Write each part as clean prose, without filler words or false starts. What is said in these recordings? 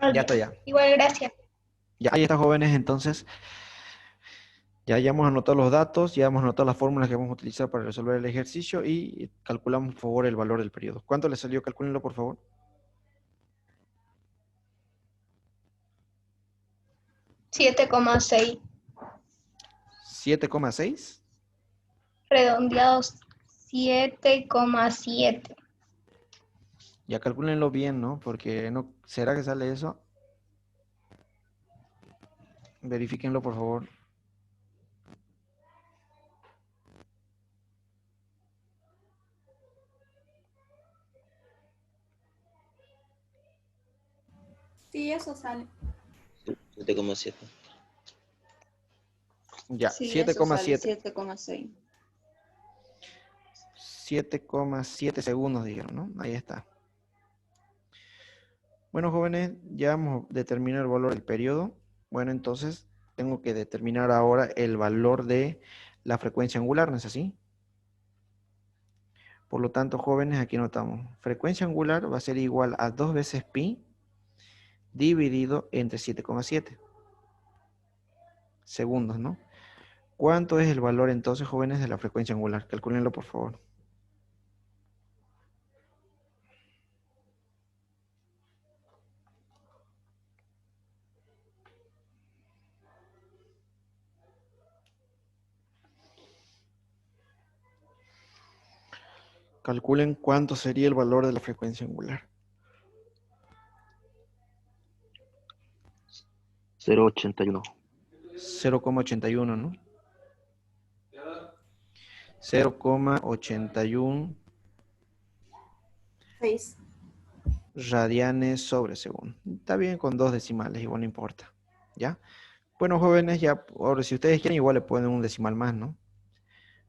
Ya Ok, está ya. igual, gracias. Ya, ahí está, jóvenes. Entonces, ya hemos anotado los datos, ya hemos anotado las fórmulas que vamos a utilizar para resolver el ejercicio y calculamos, por favor, el valor del periodo. ¿Cuánto le salió? Calcúlenlo, por favor. 7,6 7,6. redondeados, 7,7. Ya calcúlenlo bien, ¿no? Porque no, ¿será que sale eso? Verifíquenlo, por favor. Sí, eso sale. 7,7. Ya, Sí, siete eso coma sale, siete. 7,6. 7,7 segundos dijeron, ¿no? Ahí está. Bueno, jóvenes, ya hemos determinado el valor del periodo. Bueno, entonces tengo que determinar ahora el valor de la frecuencia angular, ¿no es así? Por lo tanto, jóvenes, aquí notamos. Frecuencia angular va a ser igual a 2 veces pi dividido entre 7,7 segundos, ¿no? ¿Cuánto es el valor entonces, jóvenes, de la frecuencia angular? Calcúlenlo, por favor. Calculen cuánto sería el valor de la frecuencia angular. 0,81. 0,81, ¿no? 0,81 6. radianes sobre segundo. Está bien con dos decimales, igual no importa. ¿Ya? Bueno, jóvenes, ya, ahora si ustedes quieren, igual le ponen un decimal más, ¿no?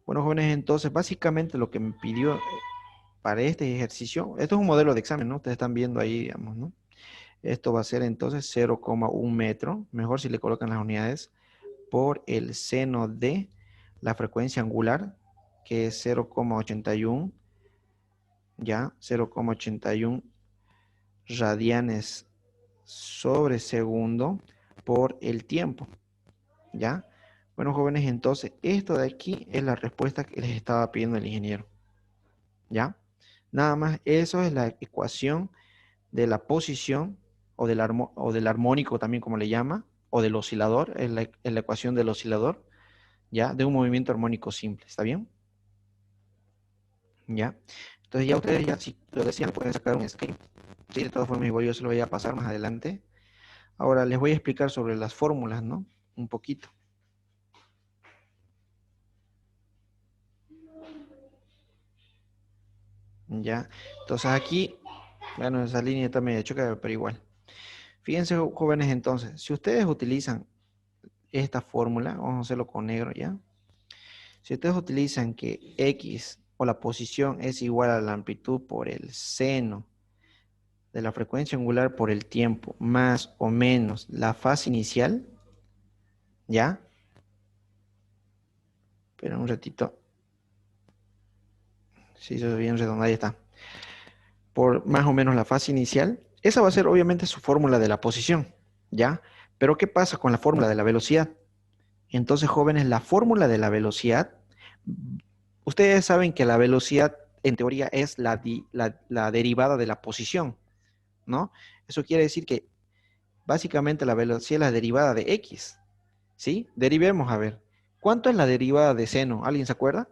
Bueno, jóvenes, entonces, básicamente lo que me pidió para este ejercicio, esto es un modelo de examen, ¿no? Ustedes están viendo ahí, digamos, ¿no? Esto va a ser entonces 0,1 metro, mejor si le colocan las unidades, por el seno de la frecuencia angular, que es 0,81, ya, 0,81 radianes sobre segundo por el tiempo, ¿ya? Bueno, jóvenes, entonces, esto de aquí es la respuesta que les estaba pidiendo el ingeniero, ¿ya? Nada más, eso es la ecuación de la posición o del armónico también como le llama, o del oscilador, es la ecuación del oscilador, ¿ya? De un movimiento armónico simple, ¿está bien? ¿Ya? Entonces ya ustedes ya si lo desean pueden sacar un screen. Sí, de todas formas igual yo se lo voy a pasar más adelante. Ahora les voy a explicar sobre las fórmulas, ¿no? Un poquito. ¿Ya? Entonces aquí, bueno, esa línea está medio choca, pero igual. Fíjense, jóvenes, entonces, si ustedes utilizan esta fórmula, vamos a hacerlo con negro, ¿ya? Si ustedes utilizan que X o la posición es igual a la amplitud por el seno de la frecuencia angular por el tiempo, más o menos la fase inicial, ¿ya? Pero un ratito, si eso es bien redonda, ahí está. Por más o menos la fase inicial, esa va a ser obviamente su fórmula de la posición, ¿ya? Pero ¿qué pasa con la fórmula de la velocidad? Entonces, jóvenes, la fórmula de la velocidad, ustedes saben que la velocidad en teoría es la derivada de la posición, ¿no? Eso quiere decir que básicamente la velocidad es la derivada de X, ¿sí? Derivemos, a ver. ¿Cuánto es la derivada de seno? ¿Alguien se acuerda?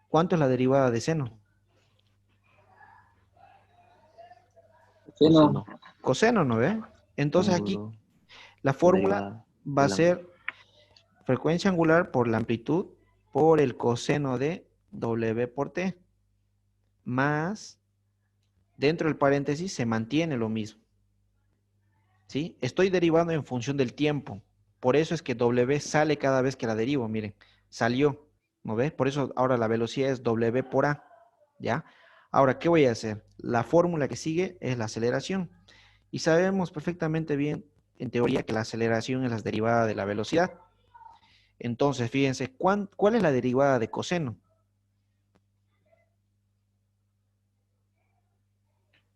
¿Cuánto es la derivada de seno? Coseno. Coseno, ¿no ve? Entonces aquí Ángulo. la La fórmula derivada va a del ángulo. ser frecuencia angular por la amplitud por el coseno de W por T, más, dentro del paréntesis se mantiene lo mismo, ¿sí? Estoy derivando en función del tiempo, por eso es que W sale cada vez que la derivo, miren, salió, ¿no ves? Por eso ahora la velocidad es W por A, ¿ya? Ahora, ¿qué voy a hacer? La fórmula que sigue es la aceleración, y sabemos perfectamente bien, en teoría, que la aceleración es la derivada de la velocidad. Entonces, fíjense, ¿cuál es la derivada de coseno?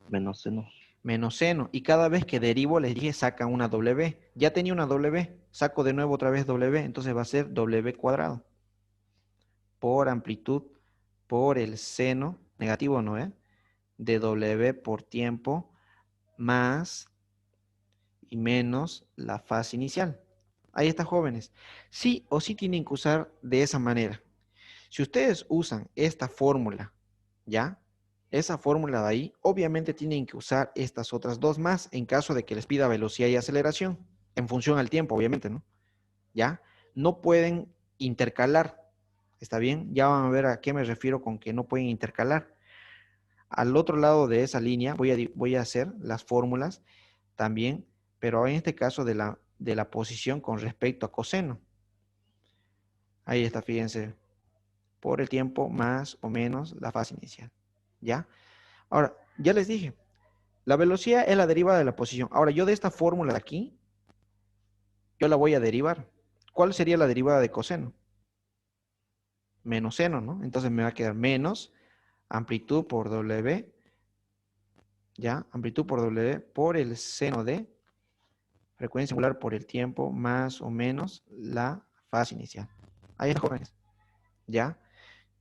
Menos seno. menos seno. Y cada vez que derivo, les dije, sacan una W. Ya tenía una W, saco de nuevo otra vez W, entonces va a ser W cuadrado. Por amplitud, por el seno, negativo no, de W por tiempo, más y menos la fase inicial. Ahí está, jóvenes. Sí o sí tienen que usar de esa manera. Si ustedes usan esta fórmula, ¿ya? Esa fórmula de ahí, obviamente tienen que usar estas otras dos más en caso de que les pida velocidad y aceleración, en función al tiempo, obviamente, ¿no? ¿Ya? No pueden intercalar, ¿está bien? Ya van a ver a qué me refiero con que no pueden intercalar. Al otro lado de esa línea voy a hacer las fórmulas también, pero en este caso de la posición con respecto a coseno. Ahí está, fíjense, por el tiempo más o menos la fase inicial, ¿ya? Ahora, ya les dije, la velocidad es la derivada de la posición. Ahora, yo de esta fórmula de aquí, yo la voy a derivar. ¿Cuál sería la derivada de coseno? Menos seno, ¿no? Entonces me va a quedar menos amplitud por W, ¿ya? Amplitud por W por el seno de frecuencia angular por el tiempo más o menos la fase inicial. Ahí está, jóvenes, ¿ya?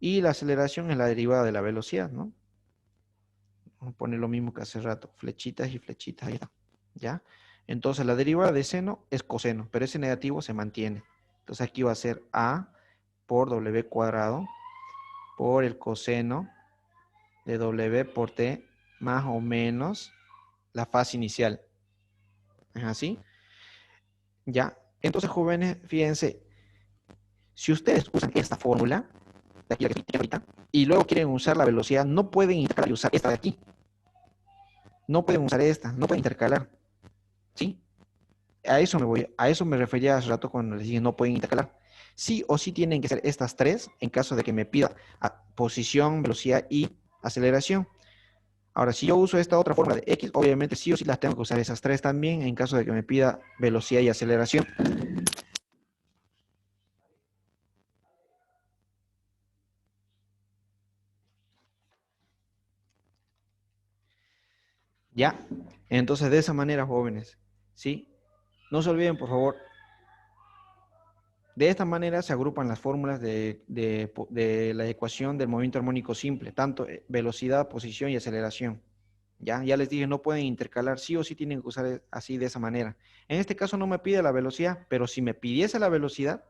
Y la aceleración es la derivada de la velocidad, ¿no? Vamos a poner lo mismo que hace rato, flechitas y flechitas, ahí está, ¿ya? Entonces la derivada de seno es coseno, pero ese negativo se mantiene. Entonces aquí va a ser A por W cuadrado por el coseno de W por T más o menos la fase inicial. ¿Es así? ¿Ya? Entonces, jóvenes, fíjense, si ustedes usan esta fórmula, de aquí la que estoy ahorita, y luego quieren usar la velocidad, no pueden intercalar y usar esta de aquí. No pueden usar esta, no pueden intercalar. ¿Sí? A eso me refería hace rato cuando les dije no pueden intercalar. Sí o sí tienen que ser estas tres en caso de que me pida posición, velocidad y aceleración. Ahora, si yo uso esta otra fórmula de X, obviamente sí o sí las tengo que usar esas tres también en caso de que me pida velocidad y aceleración. ¿Ya? Entonces, de esa manera, jóvenes, ¿sí? No se olviden, por favor, de esta manera se agrupan las fórmulas de la ecuación del movimiento armónico simple, tanto velocidad, posición y aceleración. ¿Ya? Ya les dije, no pueden intercalar, sí o sí tienen que usar así de esa manera. En este caso no me pide la velocidad, pero si me pidiese la velocidad,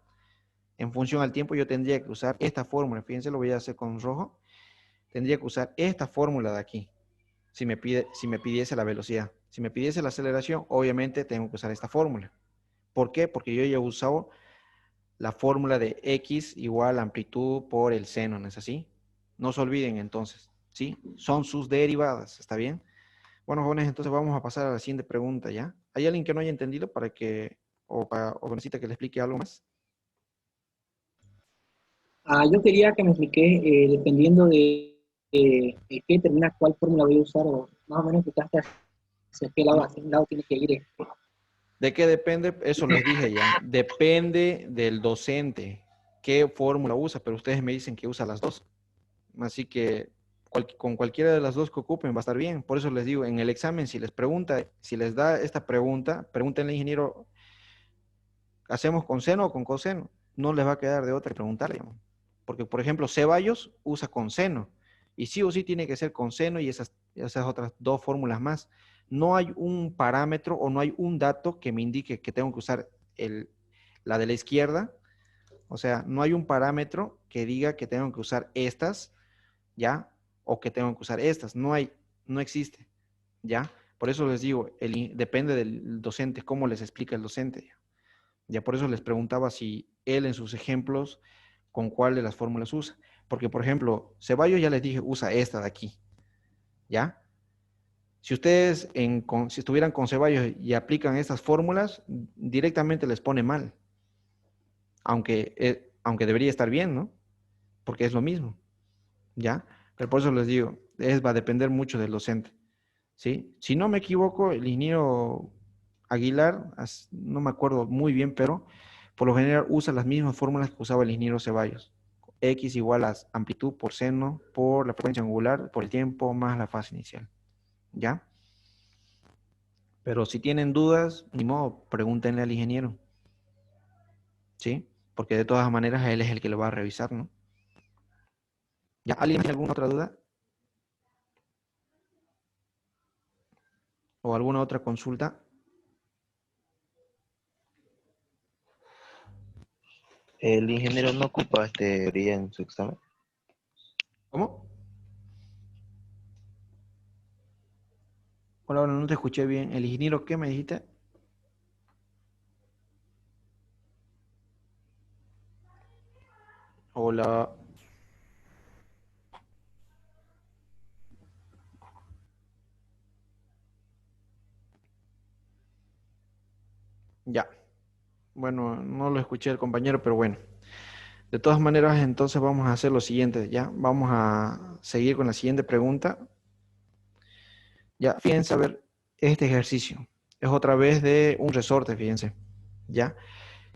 en función al tiempo, yo tendría que usar esta fórmula. Fíjense, lo voy a hacer con rojo. Tendría que usar esta fórmula de aquí, si me pidiese la velocidad. Si me pidiese la aceleración, obviamente tengo que usar esta fórmula. ¿Por qué? Porque yo ya he usado la fórmula de X igual amplitud por el seno, ¿no es así? No se olviden entonces, ¿sí? Son sus derivadas, ¿está bien? Bueno, jóvenes, entonces vamos a pasar a la siguiente pregunta, ¿ya? ¿Hay alguien que no haya entendido o necesita que le explique algo más? Yo quería que me explique, dependiendo de qué determina cuál fórmula voy a usar, o más o menos que hacia qué lado tiene que ir. ¿De qué depende? Eso les dije ya. Depende del docente qué fórmula usa, pero ustedes me dicen que usa las dos. Así que con cualquiera de las dos que ocupen va a estar bien. Por eso les digo, en el examen, si les pregunta, si les da esta pregunta, pregúntenle al ingeniero, ¿hacemos con seno o con coseno? No les va a quedar de otra que preguntarle. Porque, por ejemplo, Ceballos usa con seno. Y sí o sí tiene que ser con seno y esas otras dos fórmulas más. No hay un parámetro o no hay un dato que me indique que tengo que usar la de la izquierda. O sea, no hay un parámetro que diga que tengo que usar estas, ¿ya? O que tengo que usar estas. No hay, no existe, ¿ya? Por eso les digo, depende del docente, cómo les explica el docente. Ya por eso les preguntaba si él en sus ejemplos con cuál de las fórmulas usa. Porque, por ejemplo, Ceballos ya les dije, usa esta de aquí, ¿ya? Si ustedes, si estuvieran con Ceballos y aplican estas fórmulas, directamente les pone mal. Aunque debería estar bien, ¿no? Porque es lo mismo, ¿ya? Pero por eso les digo, va a depender mucho del docente, ¿sí? Si no me equivoco, el ingeniero Aguilar, no me acuerdo muy bien, pero por lo general usa las mismas fórmulas que usaba el ingeniero Ceballos. X igual a amplitud por seno, por la frecuencia angular, por el tiempo, más la fase inicial, ¿ya? Pero si tienen dudas, ni modo, pregúntenle al ingeniero. ¿Sí? Porque de todas maneras él es el que lo va a revisar, ¿no? ¿Ya alguien tiene alguna otra duda? ¿O alguna otra consulta? ¿El ingeniero no ocupa teoría en su examen? ¿Cómo? Hola, no te escuché bien. ¿El ingeniero qué me dijiste? Hola. Ya. Bueno, no lo escuché el compañero, pero bueno. De todas maneras, entonces vamos a hacer lo siguiente, ¿ya? Vamos a seguir con la siguiente pregunta. Ya, fíjense a ver este ejercicio. Es otra vez de un resorte, fíjense. ¿Ya?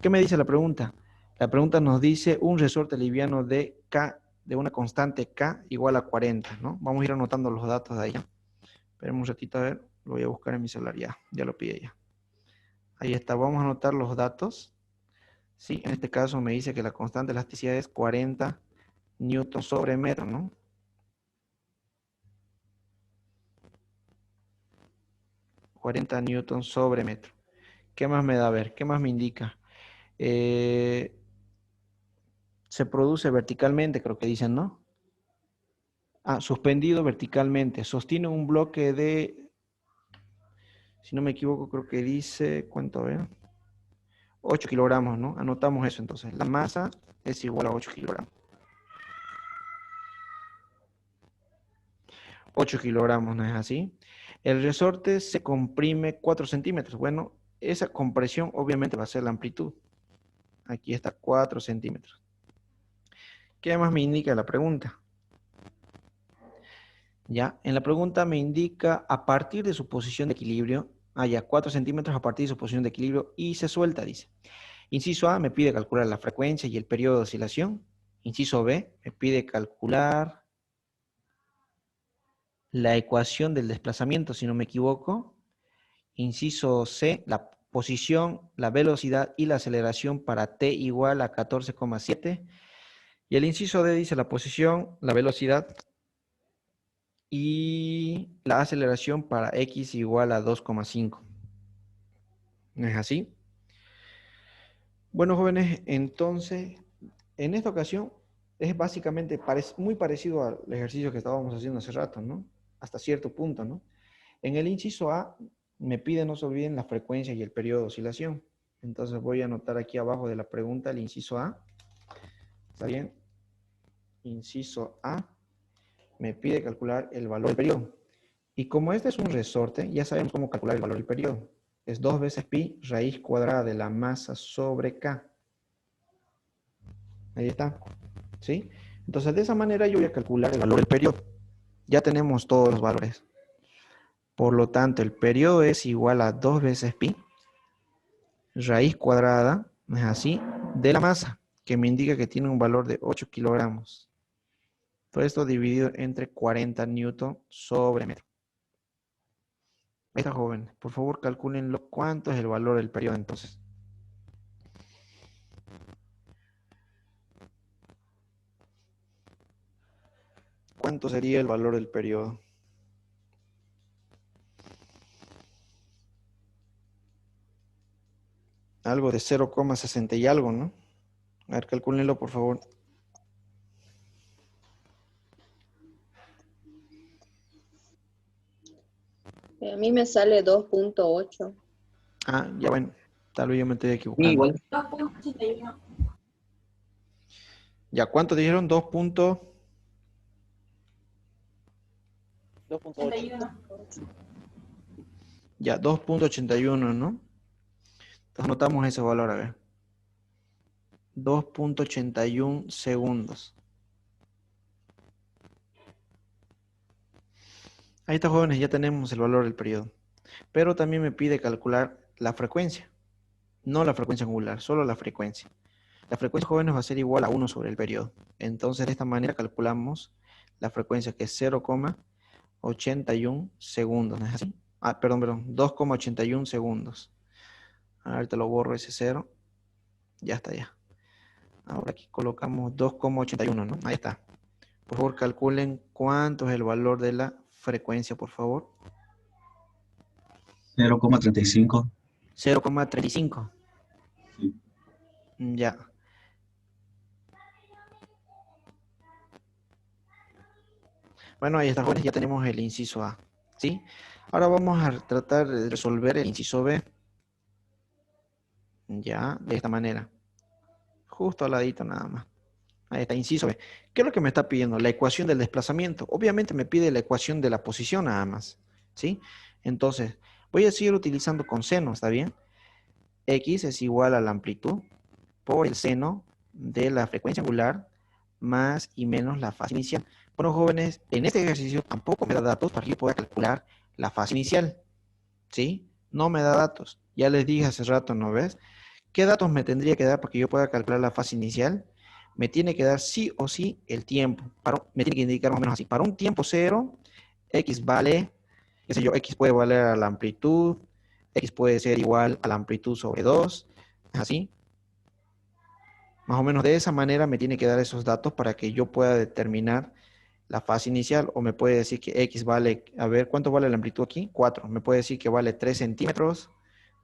¿Qué me dice la pregunta? La pregunta nos dice un resorte liviano de K, de una constante K igual a 40, ¿no? Vamos a ir anotando los datos de ahí. Esperen un ratito a ver, lo voy a buscar en mi celular ya lo pide ya. Ahí está, vamos a anotar los datos. Sí, en este caso me dice que la constante de elasticidad es 40 newton sobre metro, ¿no? 40 newton sobre metro. ¿Qué más me da a ver? ¿Qué más me indica? Se produce verticalmente, creo que dicen, ¿no? Ah, suspendido verticalmente. Sostiene un bloque de, si no me equivoco, creo que dice, ¿cuánto? A ver. 8 kilogramos, ¿no? Anotamos eso entonces. La masa es igual a 8 kilogramos. 8 kilogramos, ¿no es así? El resorte se comprime 4 centímetros. Bueno, esa compresión obviamente va a ser la amplitud. Aquí está 4 centímetros. ¿Qué más me indica la pregunta? Ya, en la pregunta me indica a partir de su posición de equilibrio, ya 4 centímetros a partir de su posición de equilibrio y se suelta, dice. Inciso A me pide calcular la frecuencia y el periodo de oscilación. Inciso B me pide calcular la ecuación del desplazamiento, si no me equivoco. Inciso C, la posición, la velocidad y la aceleración para t igual a 14,7. Y el inciso D dice la posición, la velocidad y la aceleración para x igual a 2,5. ¿No es así? Bueno, jóvenes, entonces, en esta ocasión es básicamente muy parecido al ejercicio que estábamos haciendo hace rato, ¿no? Hasta cierto punto, ¿no? En el inciso A me pide, no se olviden, la frecuencia y el periodo de oscilación. Entonces voy a anotar aquí abajo de la pregunta el inciso A. ¿Está bien? Inciso A me pide calcular el valor del periodo. Y como este es un resorte, ya sabemos cómo calcular el valor del periodo. Es 2 veces pi raíz cuadrada de la masa sobre K. Ahí está. ¿Sí? Entonces de esa manera yo voy a calcular el valor del periodo. Ya tenemos todos los valores. Por lo tanto, el periodo es igual a 2 veces pi raíz cuadrada, ¿no es así? De la masa, que me indica que tiene un valor de 8 kilogramos. Todo esto dividido entre 40 newton sobre metro. Ahí está, joven. Por favor, calcúlenlo. ¿Cuánto es el valor del periodo entonces? ¿Cuánto sería el valor del periodo? Algo de 0,60 y algo, ¿no? A ver, calcúlenlo, por favor. A mí me sale 2.8. Ah, ya bueno. Tal vez yo me estoy Sí, equivocando. igual. 2.81. ¿Ya cuánto dijeron? 81. Ya, 2,81, ¿no? Entonces anotamos ese valor, a ver. 2,81 segundos. Ahí está, jóvenes, ya tenemos el valor del periodo. Pero también me pide calcular la frecuencia. No la frecuencia angular, solo la frecuencia. La frecuencia, jóvenes, va a ser igual a 1 sobre el periodo. Entonces, de esta manera calculamos la frecuencia, que es 0,81 segundos, ¿no es así? perdón, 2,81 segundos. Ahorita lo borro ese 0. Ya está, ya. Ahora aquí colocamos 2,81, ¿no? Ahí está. Por favor, calculen cuánto es el valor de la frecuencia, por favor. 0,35. 0,35. Sí. Ya. Bueno, ahí está, jóvenes, ya tenemos el inciso A, ¿sí? Ahora vamos a tratar de resolver el inciso B. Ya, de esta manera. Justo al ladito nada más. Ahí está, inciso B. ¿Qué es lo que me está pidiendo? La ecuación del desplazamiento. Obviamente me pide la ecuación de la posición nada más, ¿sí? Entonces, voy a seguir utilizando con seno, ¿está bien? X es igual a la amplitud por el seno de la frecuencia angular más y menos la fase inicial. Bueno, jóvenes, en este ejercicio tampoco me da datos para que yo pueda calcular la fase inicial, ¿sí? No me da datos. Ya les dije hace rato, ¿no ves? ¿Qué datos me tendría que dar para que yo pueda calcular la fase inicial? Me tiene que dar sí o sí el tiempo. Me tiene que indicar más o menos así. Para un tiempo cero, X vale, qué sé yo, X puede valer a la amplitud, X puede ser igual a la amplitud sobre 2, así. Más o menos de esa manera me tiene que dar esos datos para que yo pueda determinar la fase inicial, o me puede decir que X vale, a ver, ¿cuánto vale la amplitud aquí? 4. Me puede decir que vale 3 centímetros,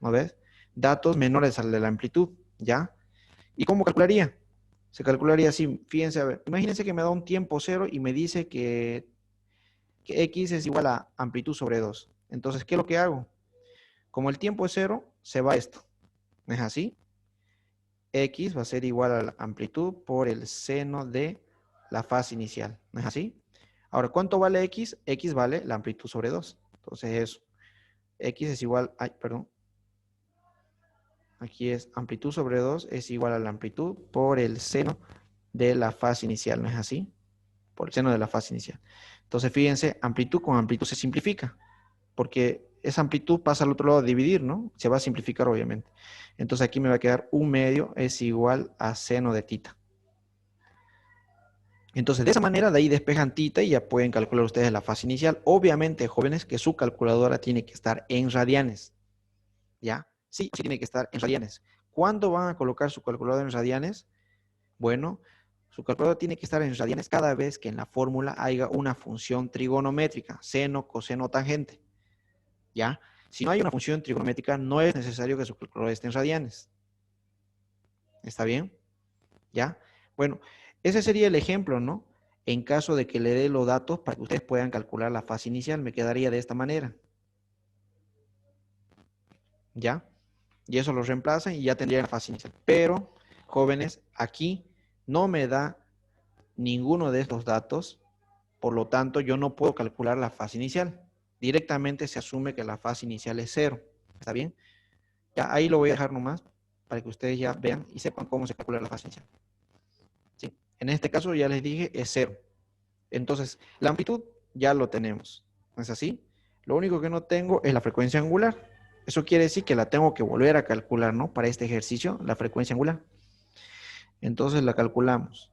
¿no ves? Datos menores al de la amplitud, ¿ya? ¿Y cómo calcularía? Se calcularía así, fíjense, a ver, imagínense que me da un tiempo cero y me dice que X es igual a amplitud sobre 2. Entonces, ¿qué es lo que hago? Como el tiempo es cero, se va esto. ¿No es así? X va a ser igual a la amplitud por el seno de la fase inicial. ¿No es así? Ahora, ¿cuánto vale X? X vale la amplitud sobre 2. Entonces eso. X es igual, perdón. Aquí es amplitud sobre 2 es igual a la amplitud por el seno de la fase inicial. ¿No es así? Por el seno de la fase inicial. Entonces, fíjense, amplitud con amplitud se simplifica. Porque esa amplitud pasa al otro lado a dividir, ¿no? Se va a simplificar, obviamente. Entonces, aquí me va a quedar 1/2 es igual a seno de tita. Entonces, de esa manera, de ahí despejan tita y ya pueden calcular ustedes la fase inicial. Obviamente, jóvenes, que su calculadora tiene que estar en radianes. ¿Ya? Sí, sí tiene que estar en radianes. ¿Cuándo van a colocar su calculadora en radianes? Bueno, su calculadora tiene que estar en radianes cada vez que en la fórmula haya una función trigonométrica, seno, coseno, tangente. ¿Ya? Si no hay una función trigonométrica, no es necesario que su calculadora esté en radianes. ¿Está bien? ¿Ya? Bueno, ese sería el ejemplo, ¿no? En caso de que le dé los datos para que ustedes puedan calcular la fase inicial, me quedaría de esta manera. ¿Ya? Y eso lo reemplazan y ya tendría la fase inicial. Pero, jóvenes, aquí no me da ninguno de estos datos, por lo tanto, yo no puedo calcular la fase inicial. Directamente se asume que la fase inicial es 0. ¿Está bien? Ya ahí lo voy a dejar nomás para que ustedes ya vean y sepan cómo se calcula la fase inicial. ¿Sí? En este caso ya les dije es 0. Entonces, la amplitud ya lo tenemos. ¿No es así? Lo único que no tengo es la frecuencia angular. Eso quiere decir que la tengo que volver a calcular, ¿no? Para este ejercicio, la frecuencia angular. Entonces la calculamos.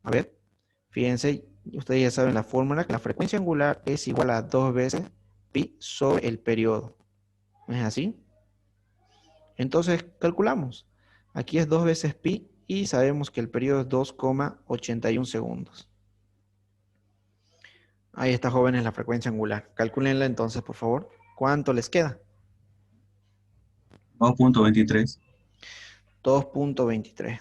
A ver, fíjense, ustedes ya saben la fórmula, que la frecuencia angular es igual a 2 veces pi sobre el periodo. ¿No es así? Entonces calculamos. Aquí es 2 veces pi y sabemos que el periodo es 2,81 segundos. Ahí está, jóvenes, la frecuencia angular. Calcúlenla entonces, por favor. ¿Cuánto les queda? 2,23. 2,23.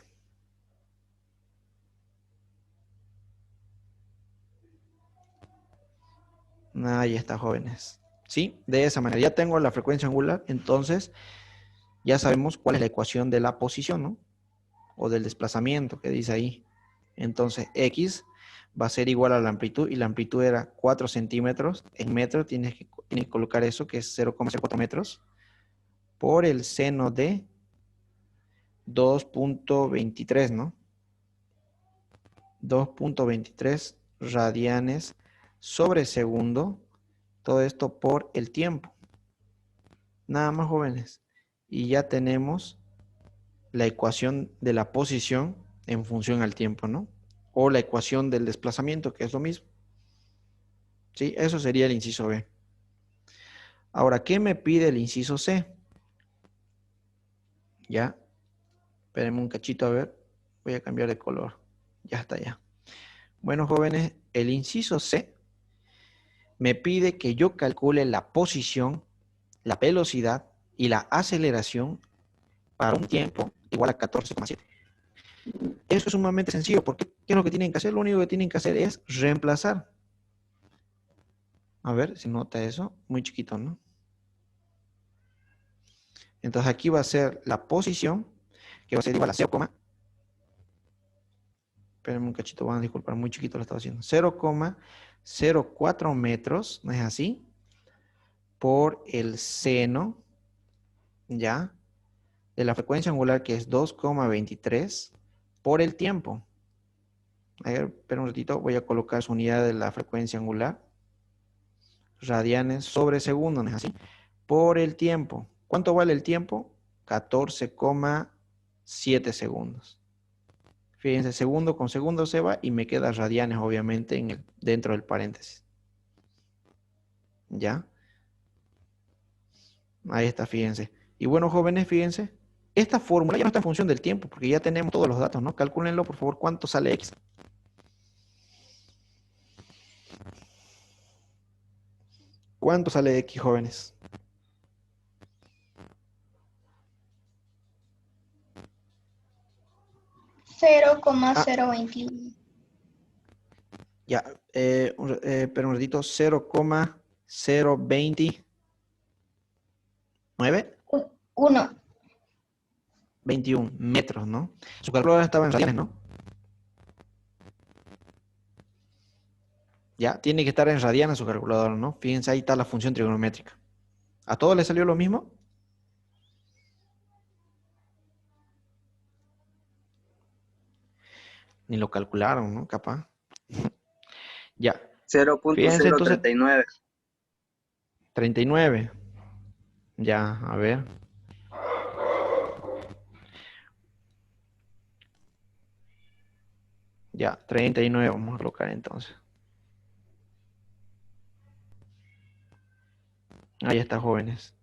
Ahí está, jóvenes. ¿Sí? De esa manera. Ya tengo la frecuencia angular, entonces ya sabemos cuál es la ecuación de la posición, ¿no? O del desplazamiento que dice ahí. Entonces, X va a ser igual a la amplitud, y la amplitud era 4 centímetros. En metro tienes que colocar eso, que es 0,04 metros, por el seno de 2,23, ¿no? 2,23 radianes sobre segundo. Todo esto por el tiempo. Nada más, jóvenes. Y ya tenemos la ecuación de la posición en función al tiempo, ¿no? O la ecuación del desplazamiento, que es lo mismo. ¿Sí? Eso sería el inciso B. Ahora, ¿qué me pide el inciso C? Ya. Espérenme un cachito a ver. Voy a cambiar de color. Ya está ya. Bueno, jóvenes, el inciso C me pide que yo calcule la posición, la velocidad y la aceleración para un tiempo igual a 14,7. Eso es sumamente sencillo, porque ¿qué es lo que tienen que hacer? Lo único que tienen que hacer es reemplazar. A ver si nota eso. Muy chiquito, ¿no? Entonces aquí va a ser la posición, que va a ser igual a 0, espérenme un cachito, van a disculpar, muy chiquito lo estaba haciendo. 0,04 metros, ¿no es así? Por el seno, ¿ya? De la frecuencia angular, que es 2,23, por el tiempo. A ver, espera un ratito, voy a colocar su unidad de la frecuencia angular. Radianes sobre segundo, ¿no es así? Por el tiempo. ¿Cuánto vale el tiempo? 14,7 segundos. Fíjense, segundo con segundo se va y me queda radianes, obviamente, dentro del paréntesis. ¿Ya? Ahí está, fíjense. Y bueno, jóvenes, fíjense. Esta fórmula ya no está en función del tiempo, porque ya tenemos todos los datos, ¿no? Calcúlenlo, por favor, ¿cuánto sale X? ¿Cuánto sale X, jóvenes? Cero coma cero veintiuno. Ya, pero un ratito, 0,029, 1. 21 metros, ¿no? Su calculadora estaba en radianes, ¿no? Ya, tiene que estar en radianes su calculadora, ¿no? Fíjense, ahí está la función trigonométrica. ¿A todos les salió lo mismo? Ni lo calcularon, ¿no? Capaz. Ya. Fíjense entonces. 0.039. 39. Ya, a ver. Ya, 39 vamos a colocar entonces. Ahí está, jóvenes.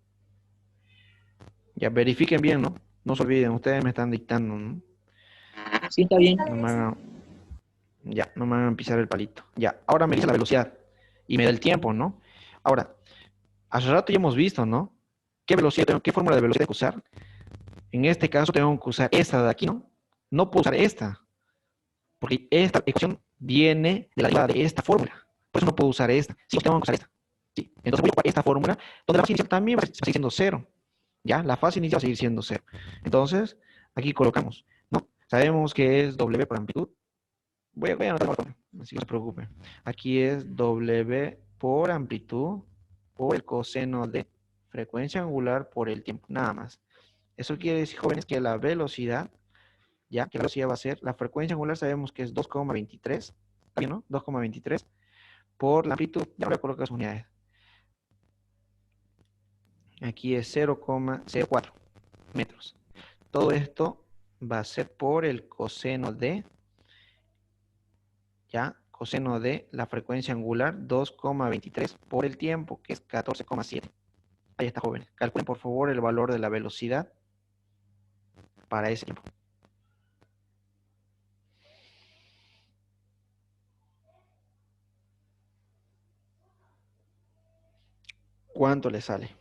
Ya, verifiquen bien, ¿no? No se olviden, ustedes me están dictando, ¿no? Sí, está bien. No me hagan, ya, no me hagan pisar el palito. Ya, ahora me dice la velocidad y me da el tiempo, ¿no? Ahora, hace rato ya hemos visto, ¿no? ¿Qué velocidad tengo, qué fórmula de velocidad tengo que usar? En este caso tengo que usar esta de aquí, ¿no? No puedo usar esta, porque esta ecuación viene de la derivada de esta fórmula. Por eso no puedo usar esta. Sí, tengo que usar esta. Sí. Entonces voy a ocupar esta fórmula, donde la fase inicial también va a seguir siendo 0. ¿Ya? La fase inicial va a seguir siendo 0. Entonces, aquí colocamos, ¿no? Sabemos que es W por amplitud. Voy a anotarlo, así que no se preocupen. Aquí es W por amplitud por el coseno de frecuencia angular por el tiempo, nada más. Eso quiere decir, jóvenes, que la velocidad, ya que la velocidad va a ser, la frecuencia angular sabemos que es 2,23, ¿está bien, no? 2,23 por la amplitud, ya voy a colocar las unidades. Aquí es 0,04 metros. Todo esto va a ser por el coseno de, ya, coseno de la frecuencia angular 2,23 por el tiempo, que es 14,7. Ahí está, jóvenes. Calculen, por favor, el valor de la velocidad para ese tiempo. ¿Cuánto le sale?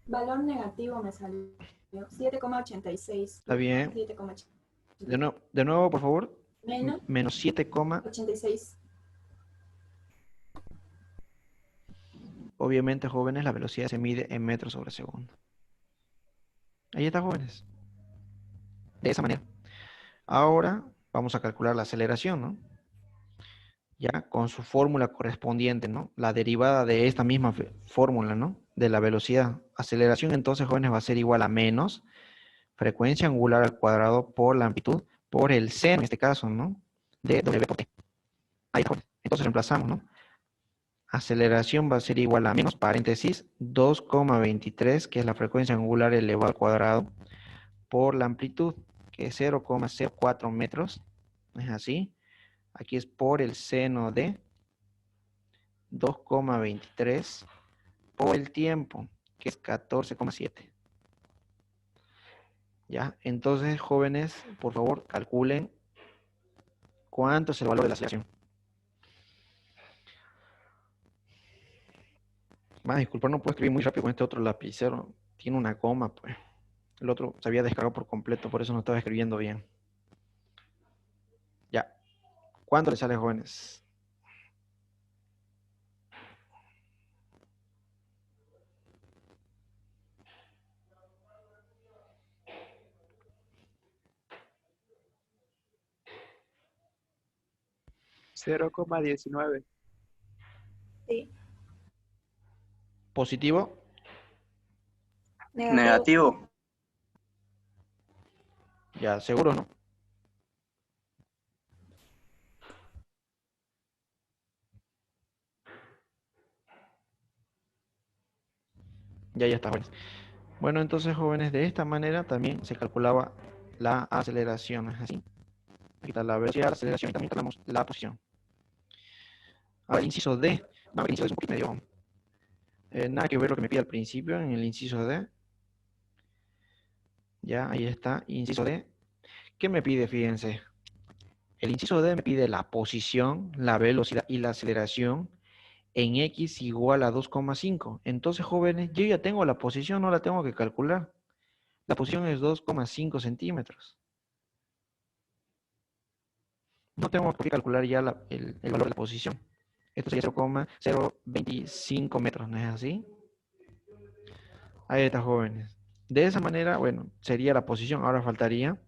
Valor negativo me salió. 7,86. Está bien. 7,86. De nuevo, por favor. Menos Menos 7, 86. obviamente, jóvenes, la velocidad se mide en metros sobre segundo. Ahí está, jóvenes. De esa manera. Ahora vamos a calcular la aceleración, ¿no? Ya con su fórmula correspondiente, ¿no? La derivada de esta misma fórmula, ¿no? De la velocidad. Aceleración, entonces, jóvenes, va a ser igual a menos frecuencia angular al cuadrado por la amplitud por el seno, en este caso, ¿no? De W por T. Ahí está, jóvenes. Entonces reemplazamos, ¿no? Aceleración va a ser igual a menos, paréntesis, 2,23, que es la frecuencia angular elevado al cuadrado, por la amplitud, que es 0,04 metros. Es así. Aquí es por el seno de 2,23 por el tiempo, que es 14,7. ¿Ya? Entonces, jóvenes, por favor, calculen cuánto es el valor de la aceleración. Disculpa, no puedo escribir muy rápido con este otro lapicero. Tiene una coma, pues. El otro se había descargado por completo, por eso no estaba escribiendo bien. Ya. ¿Cuánto le sale, jóvenes? $0,19. Sí. ¿Positivo? Negativo. Ya, seguro, ¿no? Ya está, jóvenes. Bueno, entonces, jóvenes, de esta manera también se calculaba la aceleración. Es así. Aquí está la velocidad, la aceleración y también calculamos la posición. Ahora, el inciso D. No, el inciso D es un poquito medio. Nada que ver lo que me pide al principio en el inciso D. Ya, ahí está, inciso D. ¿Qué me pide? Fíjense. El inciso D me pide la posición, la velocidad y la aceleración en x igual a 2,5. Entonces, jóvenes, yo ya tengo la posición, no la tengo que calcular. La posición es 2,5 centímetros. No tengo por qué calcular ya el valor de la posición. Esto sería 0,025 metros, ¿no es así? Ahí está, jóvenes. De esa manera, bueno, sería la posición. Ahora faltaría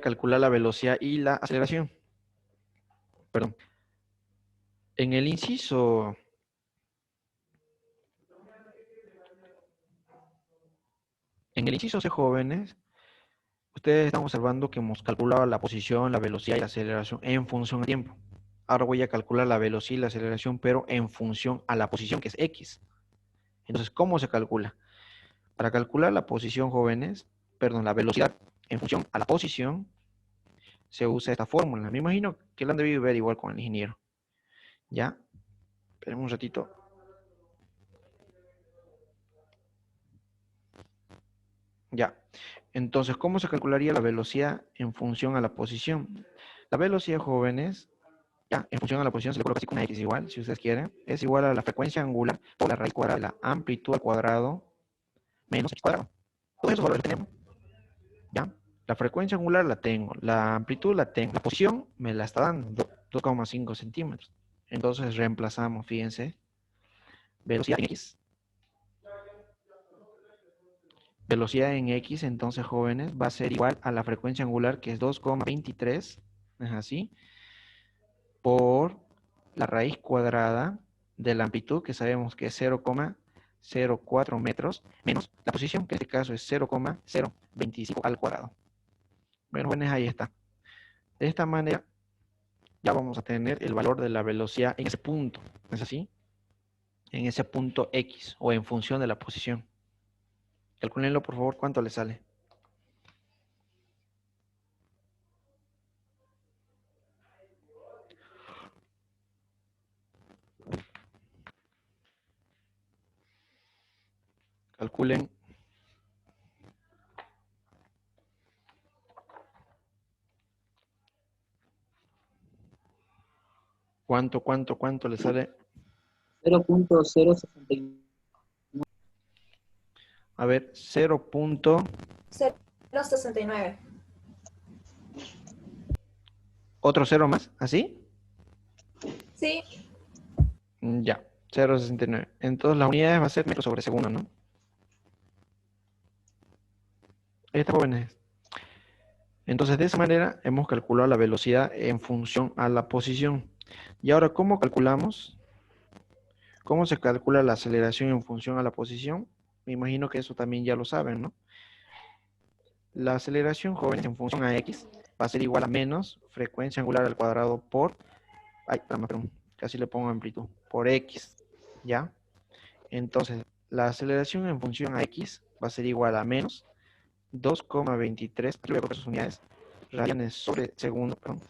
calcular la velocidad y la aceleración. Perdón. En el inciso C, jóvenes, ustedes están observando que hemos calculado la posición, la velocidad y la aceleración en función al tiempo. Ahora voy a calcular la velocidad y la aceleración, pero en función a la posición, que es x. Entonces, ¿cómo se calcula? Para calcular la posición, jóvenes, perdón, la velocidad en función a la posición, se usa esta fórmula. Me imagino que la han debido ver igual con el ingeniero. ¿Ya? Esperemos un ratito. Ya. Entonces, ¿cómo se calcularía la velocidad en función a la posición? La velocidad, jóvenes, ya, en función a la posición se le coloca así con una x igual, si ustedes quieren, es igual a la frecuencia angular por la raíz cuadrada de la amplitud al cuadrado menos x cuadrado. Todos esos valores los tenemos. ¿Ya? La frecuencia angular la tengo, la amplitud la tengo, la posición me la está dando, 2,5 centímetros. Entonces reemplazamos, fíjense, velocidad en x. Velocidad en x, entonces, jóvenes, va a ser igual a la frecuencia angular, que es 2,23, es así, por la raíz cuadrada de la amplitud, que sabemos que es 0,04 metros, menos la posición, que en este caso es 0,025 al cuadrado. Bueno, jóvenes, ahí está. De esta manera, ya vamos a tener el valor de la velocidad en ese punto, ¿es así? En ese punto X, o en función de la posición. Calcúlenlo, por favor, ¿cuánto le sale? Calculen. ¿Cuánto le sale? 0.069. A ver, 0,69. otro cero más, ¿así? Sí. Ya, 0,69. Entonces la unidad va a ser metros sobre segundo, ¿no? Ahí está, jóvenes. Entonces, de esa manera hemos calculado la velocidad en función a la posición. Y ahora, ¿cómo calculamos? ¿Cómo se calcula la aceleración en función a la posición? Me imagino que eso también ya lo saben, ¿no? La aceleración, jóvenes, en función a x va a ser igual a menos frecuencia angular al cuadrado por... Ay, perdón, casi le pongo amplitud. Por x, ¿ya? Entonces, la aceleración en función a x va a ser igual a menos 2,23, aquí voy a colocar sus unidades, radianes sobre segundo, perdón,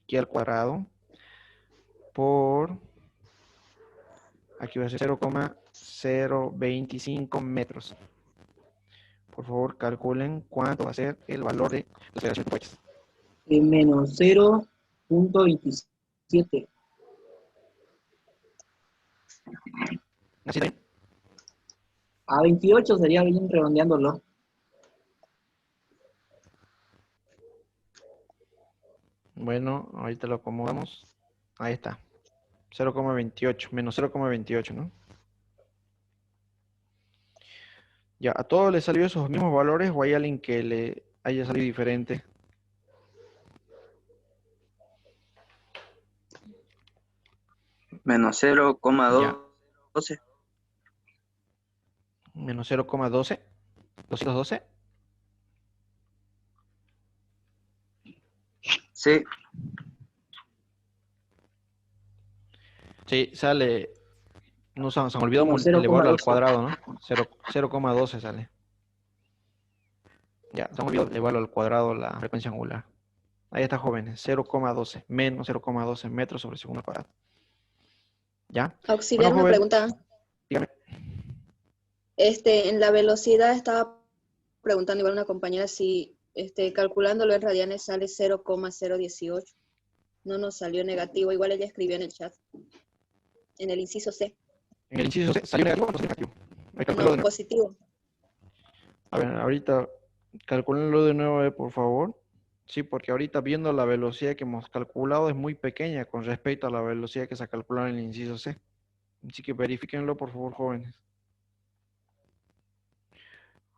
aquí al cuadrado, por, aquí va a ser 0,025 metros. Por favor, calculen cuánto va a ser el valor de la aceleración de cohetes. Menos 0.27. ¿Así está bien? A 28 sería bien redondeándolo. Bueno, ahorita lo acomodamos. Ahí está. 0,28, menos 0,28, ¿no? Ya, ¿a todos les salió esos mismos valores o hay alguien que le haya salido diferente? Menos 0,12. Menos 0,12. 212. Sí, Sí, sale. No se me olvidó Como elevarlo al 0,12. cuadrado, ¿no? 0,12 sale. Ya, se me olvidó elevarlo al cuadrado la frecuencia angular. Ahí está, jóvenes. 0,12. Menos 0,12 metros sobre segundo al cuadrado. ¿Ya? Auxiliar, Bueno, una joven, pregunta. dígame. En la velocidad estaba preguntando igual una compañera si calculándolo en radianes sale 0,018. No nos salió negativo, igual ella escribió en el chat. En el inciso C. En el inciso C, ¿salió negativo o no salió negativo? Hay que calcularlo No, de nuevo. positivo. A ver, ahorita calculenlo de nuevo, por favor. Sí, porque ahorita viendo la velocidad que hemos calculado es muy pequeña con respecto a la velocidad que se ha calculado en el inciso C. Así que verifíquenlo, por favor, jóvenes.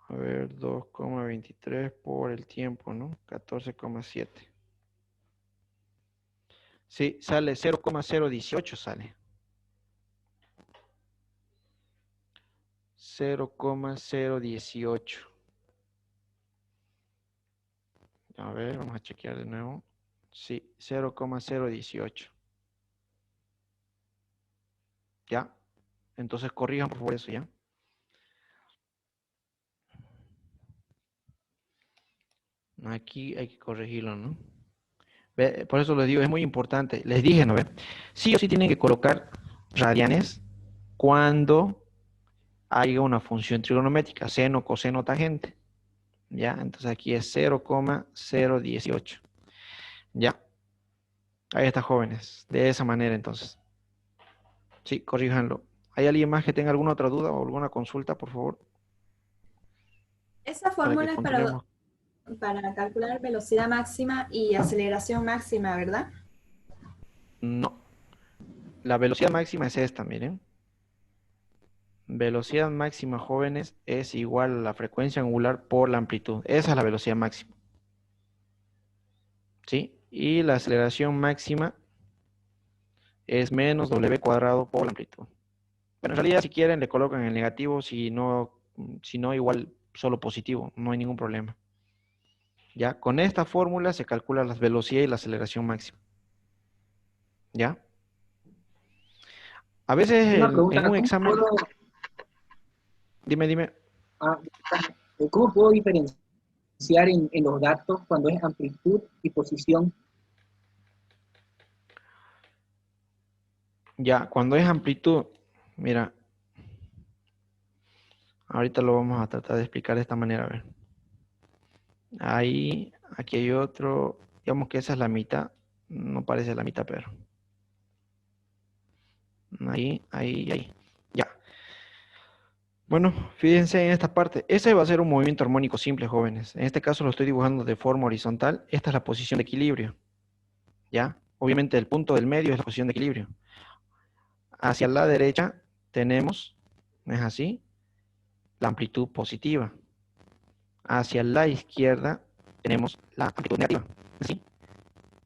A ver, 2,23 por el tiempo, ¿no? 14,7. Sí, sale 0,018 sale. 0,018. A ver, vamos a chequear de nuevo. Sí, 0,018. ¿Ya? Entonces corrijan por favor eso, ¿ya? Aquí hay que corregirlo, ¿no? Por eso les digo, es muy importante. Les dije, ¿no ve? Sí o sí tienen que colocar radianes cuando haya una función trigonométrica, seno, coseno, tangente. ¿Ya? Entonces aquí es 0,018. ¿Ya? Ahí está, jóvenes. De esa manera, entonces. Sí, corríjanlo. ¿Hay alguien más que tenga alguna otra duda o alguna consulta, por favor? Esa Para que fórmula es continuemos. para calcular velocidad máxima y aceleración máxima, ¿verdad? No. La velocidad máxima es esta, miren. Velocidad máxima, jóvenes, es igual a la frecuencia angular por la amplitud. Esa es la velocidad máxima. ¿Sí? Y la aceleración máxima es menos w cuadrado por la amplitud. Bueno, en realidad, si quieren, le colocan el negativo, si no, igual solo positivo, no hay ningún problema. ¿Ya? Con esta fórmula se calcula la velocidad y la aceleración máxima. ¿Ya? A veces Una en pregunta, un examen... Dime. ¿cómo puedo diferenciar en los datos cuando es amplitud y posición? Ya, cuando es amplitud, mira, ahorita lo vamos a tratar de explicar de esta manera, a ver. Ahí, aquí hay otro, digamos que esa es la mitad, no parece la mitad, pero... Ahí. Ya. Bueno, fíjense en esta parte. Ese va a ser un movimiento armónico simple, jóvenes. En este caso lo estoy dibujando de forma horizontal. Esta es la posición de equilibrio. ¿Ya? Obviamente el punto del medio es la posición de equilibrio. Hacia la derecha tenemos, ¿no es así? La amplitud positiva. Hacia la izquierda tenemos la amplitud negativa. ¿Sí?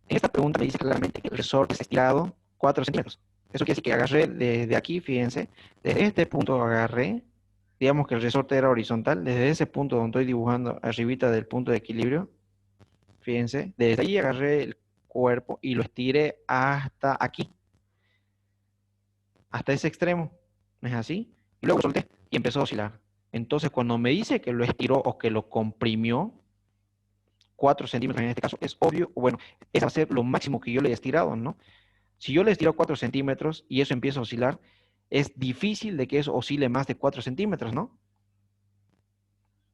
En esta pregunta me dice claramente que el resorte está estirado 4 centímetros. Eso quiere decir que agarré desde aquí, fíjense, desde este punto agarré, digamos que el resorte era horizontal, desde ese punto donde estoy dibujando arribita del punto de equilibrio, fíjense, desde ahí agarré el cuerpo y lo estiré hasta aquí, hasta ese extremo, ¿no es así? Y luego solté y empezó a oscilar. Entonces, cuando me dice que lo estiró o que lo comprimió, 4 centímetros en este caso, es obvio, bueno, ese va a ser lo máximo que yo le he estirado, ¿no? Si yo le estiro 4 centímetros y eso empieza a oscilar, es difícil de que eso oscile más de 4 centímetros, ¿no?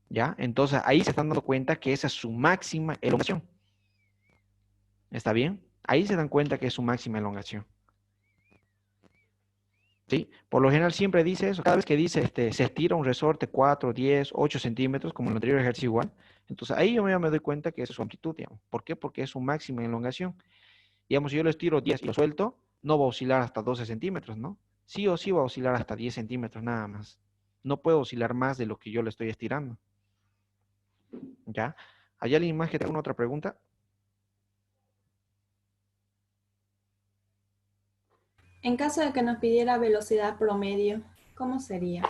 ¿Ya? Entonces, ahí se están dando cuenta que esa es su máxima elongación. ¿Está bien? Ahí se dan cuenta que es su máxima elongación. ¿Sí? Por lo general siempre dice eso. Cada vez que dice se estira un resorte 4, 10, 8 centímetros, como en el anterior ejercicio igual. Entonces ahí yo ya me doy cuenta que esa es su amplitud, digamos. ¿Por qué? Porque es su máxima elongación. Digamos, si yo lo estiro 10 y lo suelto, no va a oscilar hasta 12 centímetros, ¿no? Sí o sí va a oscilar hasta 10 centímetros nada más. No puede oscilar más de lo que yo le estoy estirando. ¿Ya? ¿Hay alguien más que tenga una otra pregunta? En caso de que nos pidiera velocidad promedio, ¿cómo sería?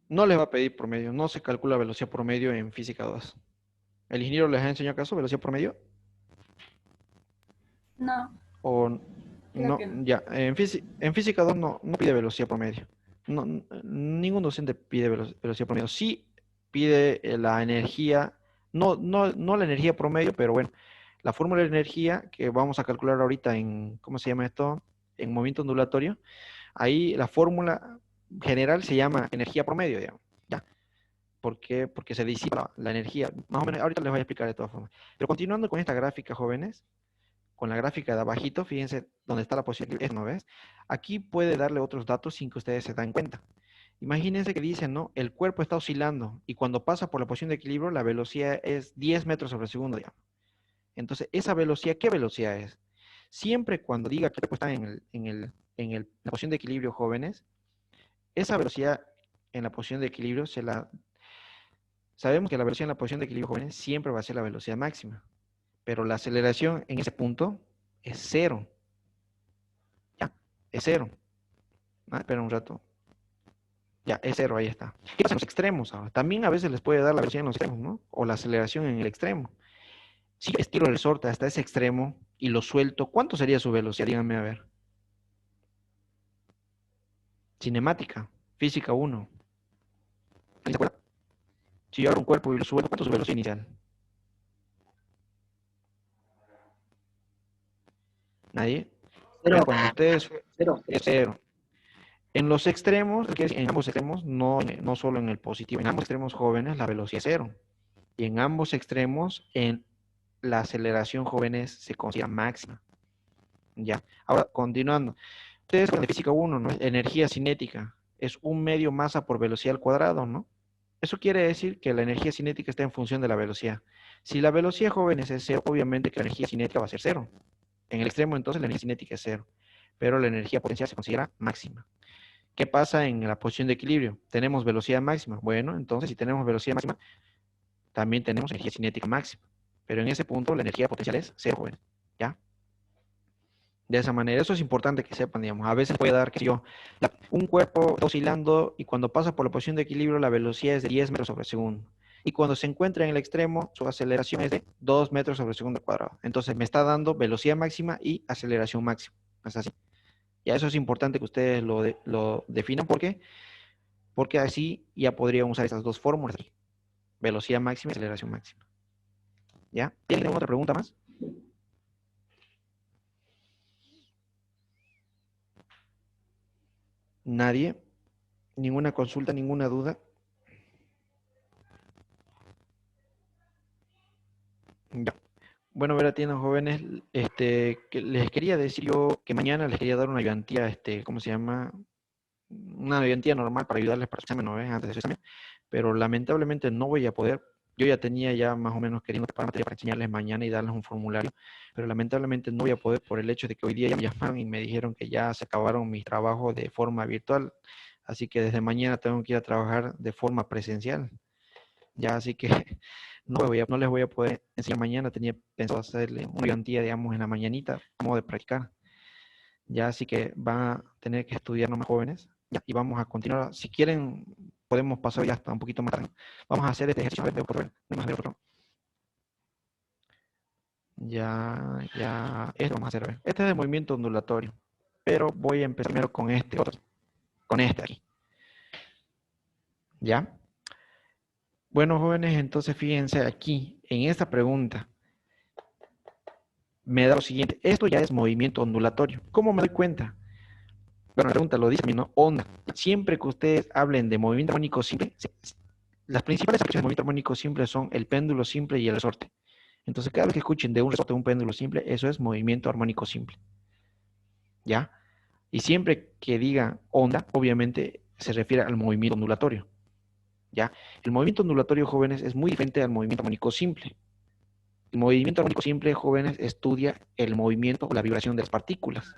No les va a pedir promedio. No se calcula velocidad promedio en física 2. ¿El ingeniero les ha enseñado acaso velocidad promedio? No, O creo no, que no. ya, en física 2 no pide velocidad promedio. No, ningún docente pide velocidad promedio. Sí pide la energía, no la energía promedio, pero bueno, la fórmula de energía que vamos a calcular ahorita en, ¿cómo se llama esto? En movimiento ondulatorio. Ahí la fórmula general se llama energía promedio, digamos. ¿Ya? ¿Por qué? Porque se disipa la energía. Más o menos, ahorita les voy a explicar de todas formas. Pero continuando con esta gráfica, jóvenes, con la gráfica de abajito, fíjense dónde está la posibilidad, ¿no ves? Aquí puede darle otros datos sin que ustedes se den cuenta. Imagínense que dicen, ¿no? El cuerpo está oscilando y cuando pasa por la posición de equilibrio, la velocidad es 10 metros sobre segundo, digamos. Entonces, esa velocidad, ¿qué velocidad es? Siempre cuando diga que el cuerpo está en la posición de equilibrio, jóvenes, esa velocidad en la posición de equilibrio sabemos que la velocidad en la posición de equilibrio, jóvenes, siempre va a ser la velocidad máxima. Pero la aceleración en ese punto es cero. Ya, es cero. Ah, espera un rato. Ya, es cero, ahí está. ¿Qué pasa en los extremos ahora? También a veces les puede dar la velocidad en los extremos, ¿no? O la aceleración en el extremo. Si yo estiro el resorte hasta ese extremo y lo suelto, ¿cuánto sería su velocidad? Díganme a ver. Cinemática, física 1. ¿Se acuerdan? Si yo abro un cuerpo y lo suelto, ¿cuánto es su velocidad inicial? ¿Nadie? Cero, Cuando ustedes... cero. Es cero. En los extremos, en ambos extremos, no solo en el positivo, en ambos extremos jóvenes la velocidad es cero. Y en ambos extremos, en la aceleración jóvenes se considera máxima. Ya. Ahora, continuando. Ustedes con de física 1, ¿no? Energía cinética es un medio masa por velocidad al cuadrado, ¿no? Eso quiere decir que la energía cinética está en función de la velocidad. Si la velocidad jóvenes es cero, obviamente que la energía cinética va a ser cero. En el extremo, entonces, la energía cinética es cero. Pero la energía potencial se considera máxima. ¿Qué pasa en la posición de equilibrio? Tenemos velocidad máxima. Bueno, entonces si tenemos velocidad máxima, también tenemos energía cinética máxima. Pero en ese punto la energía potencial es cero, jóvenes. ¿Ya? De esa manera, eso es importante que sepan, digamos. A veces puede dar que un cuerpo está oscilando y cuando pasa por la posición de equilibrio la velocidad es de 10 metros sobre segundo. Y cuando se encuentra en el extremo, su aceleración es de 2 metros sobre segundo cuadrado. Entonces me está dando velocidad máxima y aceleración máxima. ¿Es así? Ya eso es importante que ustedes lo definan. ¿Por qué? Porque así ya podrían usar esas dos fórmulas. Velocidad máxima y aceleración máxima. ¿Ya? ¿Tienen otra pregunta más? ¿Nadie? ¿Ninguna consulta, ninguna duda? Ya. Bueno, ver, atiendan jóvenes, que les quería decir yo que mañana les quería dar una ayudantía, ¿cómo se llama? Una ayudantía normal para ayudarles para su examen, ¿no ves? Antes de su examen, pero lamentablemente no voy a poder. Yo ya tenía ya más o menos queriendo preparar materia para enseñarles mañana y darles un formulario, pero lamentablemente no voy a poder por el hecho de que hoy día ya me llamaron y me dijeron que ya se acabaron mis trabajos de forma virtual, así que desde mañana tengo que ir a trabajar de forma presencial. Ya, así que no les voy a poder enseñar mañana. Tenía pensado hacerle una ayudantía, digamos, en la mañanita, a modo de practicar. Ya, así que van a tener que estudiar nomás jóvenes. Ya, y vamos a continuar. Si quieren, podemos pasar ya hasta un poquito más tarde. Vamos a hacer este ejercicio. A ver, veo por ver. Vamos a ver otro. Ya. Esto vamos a hacer. A ver. Este es de movimiento ondulatorio. Pero voy a empezar primero con este otro. Con este aquí. ¿Ya? Bueno, jóvenes, entonces fíjense aquí, en esta pregunta, me da lo siguiente. Esto ya es movimiento ondulatorio. ¿Cómo me doy cuenta? Bueno, la pregunta lo dice a mí, ¿no? Onda. Siempre que ustedes hablen de movimiento armónico simple, las principales aplicaciones de movimiento armónico simple son el péndulo simple y el resorte. Entonces, cada vez que escuchen de un resorte o un péndulo simple, eso es movimiento armónico simple. ¿Ya? Y siempre que diga onda, obviamente se refiere al movimiento ondulatorio. ¿Ya? El movimiento ondulatorio, jóvenes, es muy diferente al movimiento armónico simple. El movimiento armónico simple, jóvenes, estudia el movimiento o la vibración de las partículas.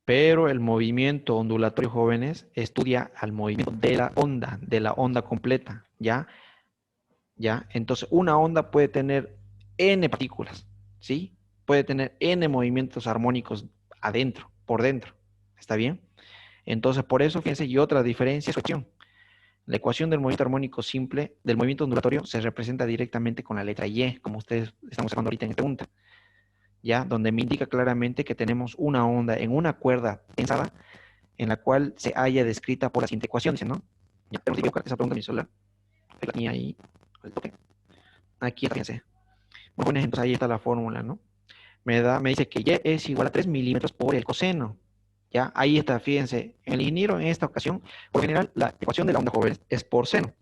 Pero el movimiento ondulatorio, jóvenes, estudia al movimiento de la onda completa, ¿ya? ¿Ya? Entonces, una onda puede tener n partículas, ¿sí? Puede tener n movimientos armónicos adentro, por dentro, ¿está bien? Entonces, por eso, fíjense, y otra diferencia es su ecuación. La ecuación del movimiento armónico simple, del movimiento ondulatorio, se representa directamente con la letra Y, como ustedes están observando ahorita en esta pregunta, ¿ya? Donde me indica claramente que tenemos una onda en una cuerda tensada, en la cual se halla descrita por la siguiente ecuación, dice, ¿no? Ya, tenemos que buscar esa pregunta en mi celular. Ahí la tenía ahí, al toque. Aquí está, fíjense. Bueno, entonces ahí está la fórmula, ¿no? Me dice que Y es igual a 3 milímetros por el coseno. ¿Ya? Ahí está, fíjense. El ingeniero en esta ocasión, por general, la ecuación de la onda joven es por seno.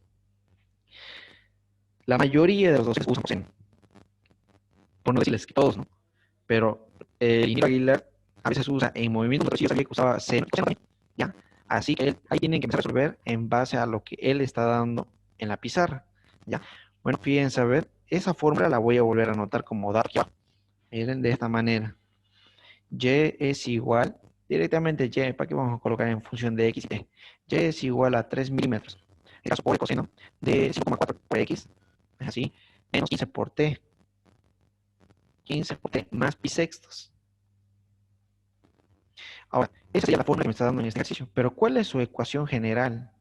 La mayoría de los docentes usan coseno. Por no decirles que todos, ¿no? Pero el ingeniero Aguilar a veces usa en movimiento, pero sí yo sabía que usaba seno, ¿ya? Así que ahí tienen que empezar a resolver en base a lo que él está dando en la pizarra, ¿ya? Bueno, fíjense, a ver, esa fórmula la voy a volver a anotar como dato aquí abajo. Miren, de esta manera. Y es igual, directamente Y, ¿para qué vamos a colocar en función de X y T? Y es igual a 3 milímetros. El caso por el coseno de 5,4 por X, es así, menos 15 por T. 15 por T más pi sextos. Ahora, esa sería la fórmula que me está dando en este ejercicio. Pero, ¿cuál es su ecuación general?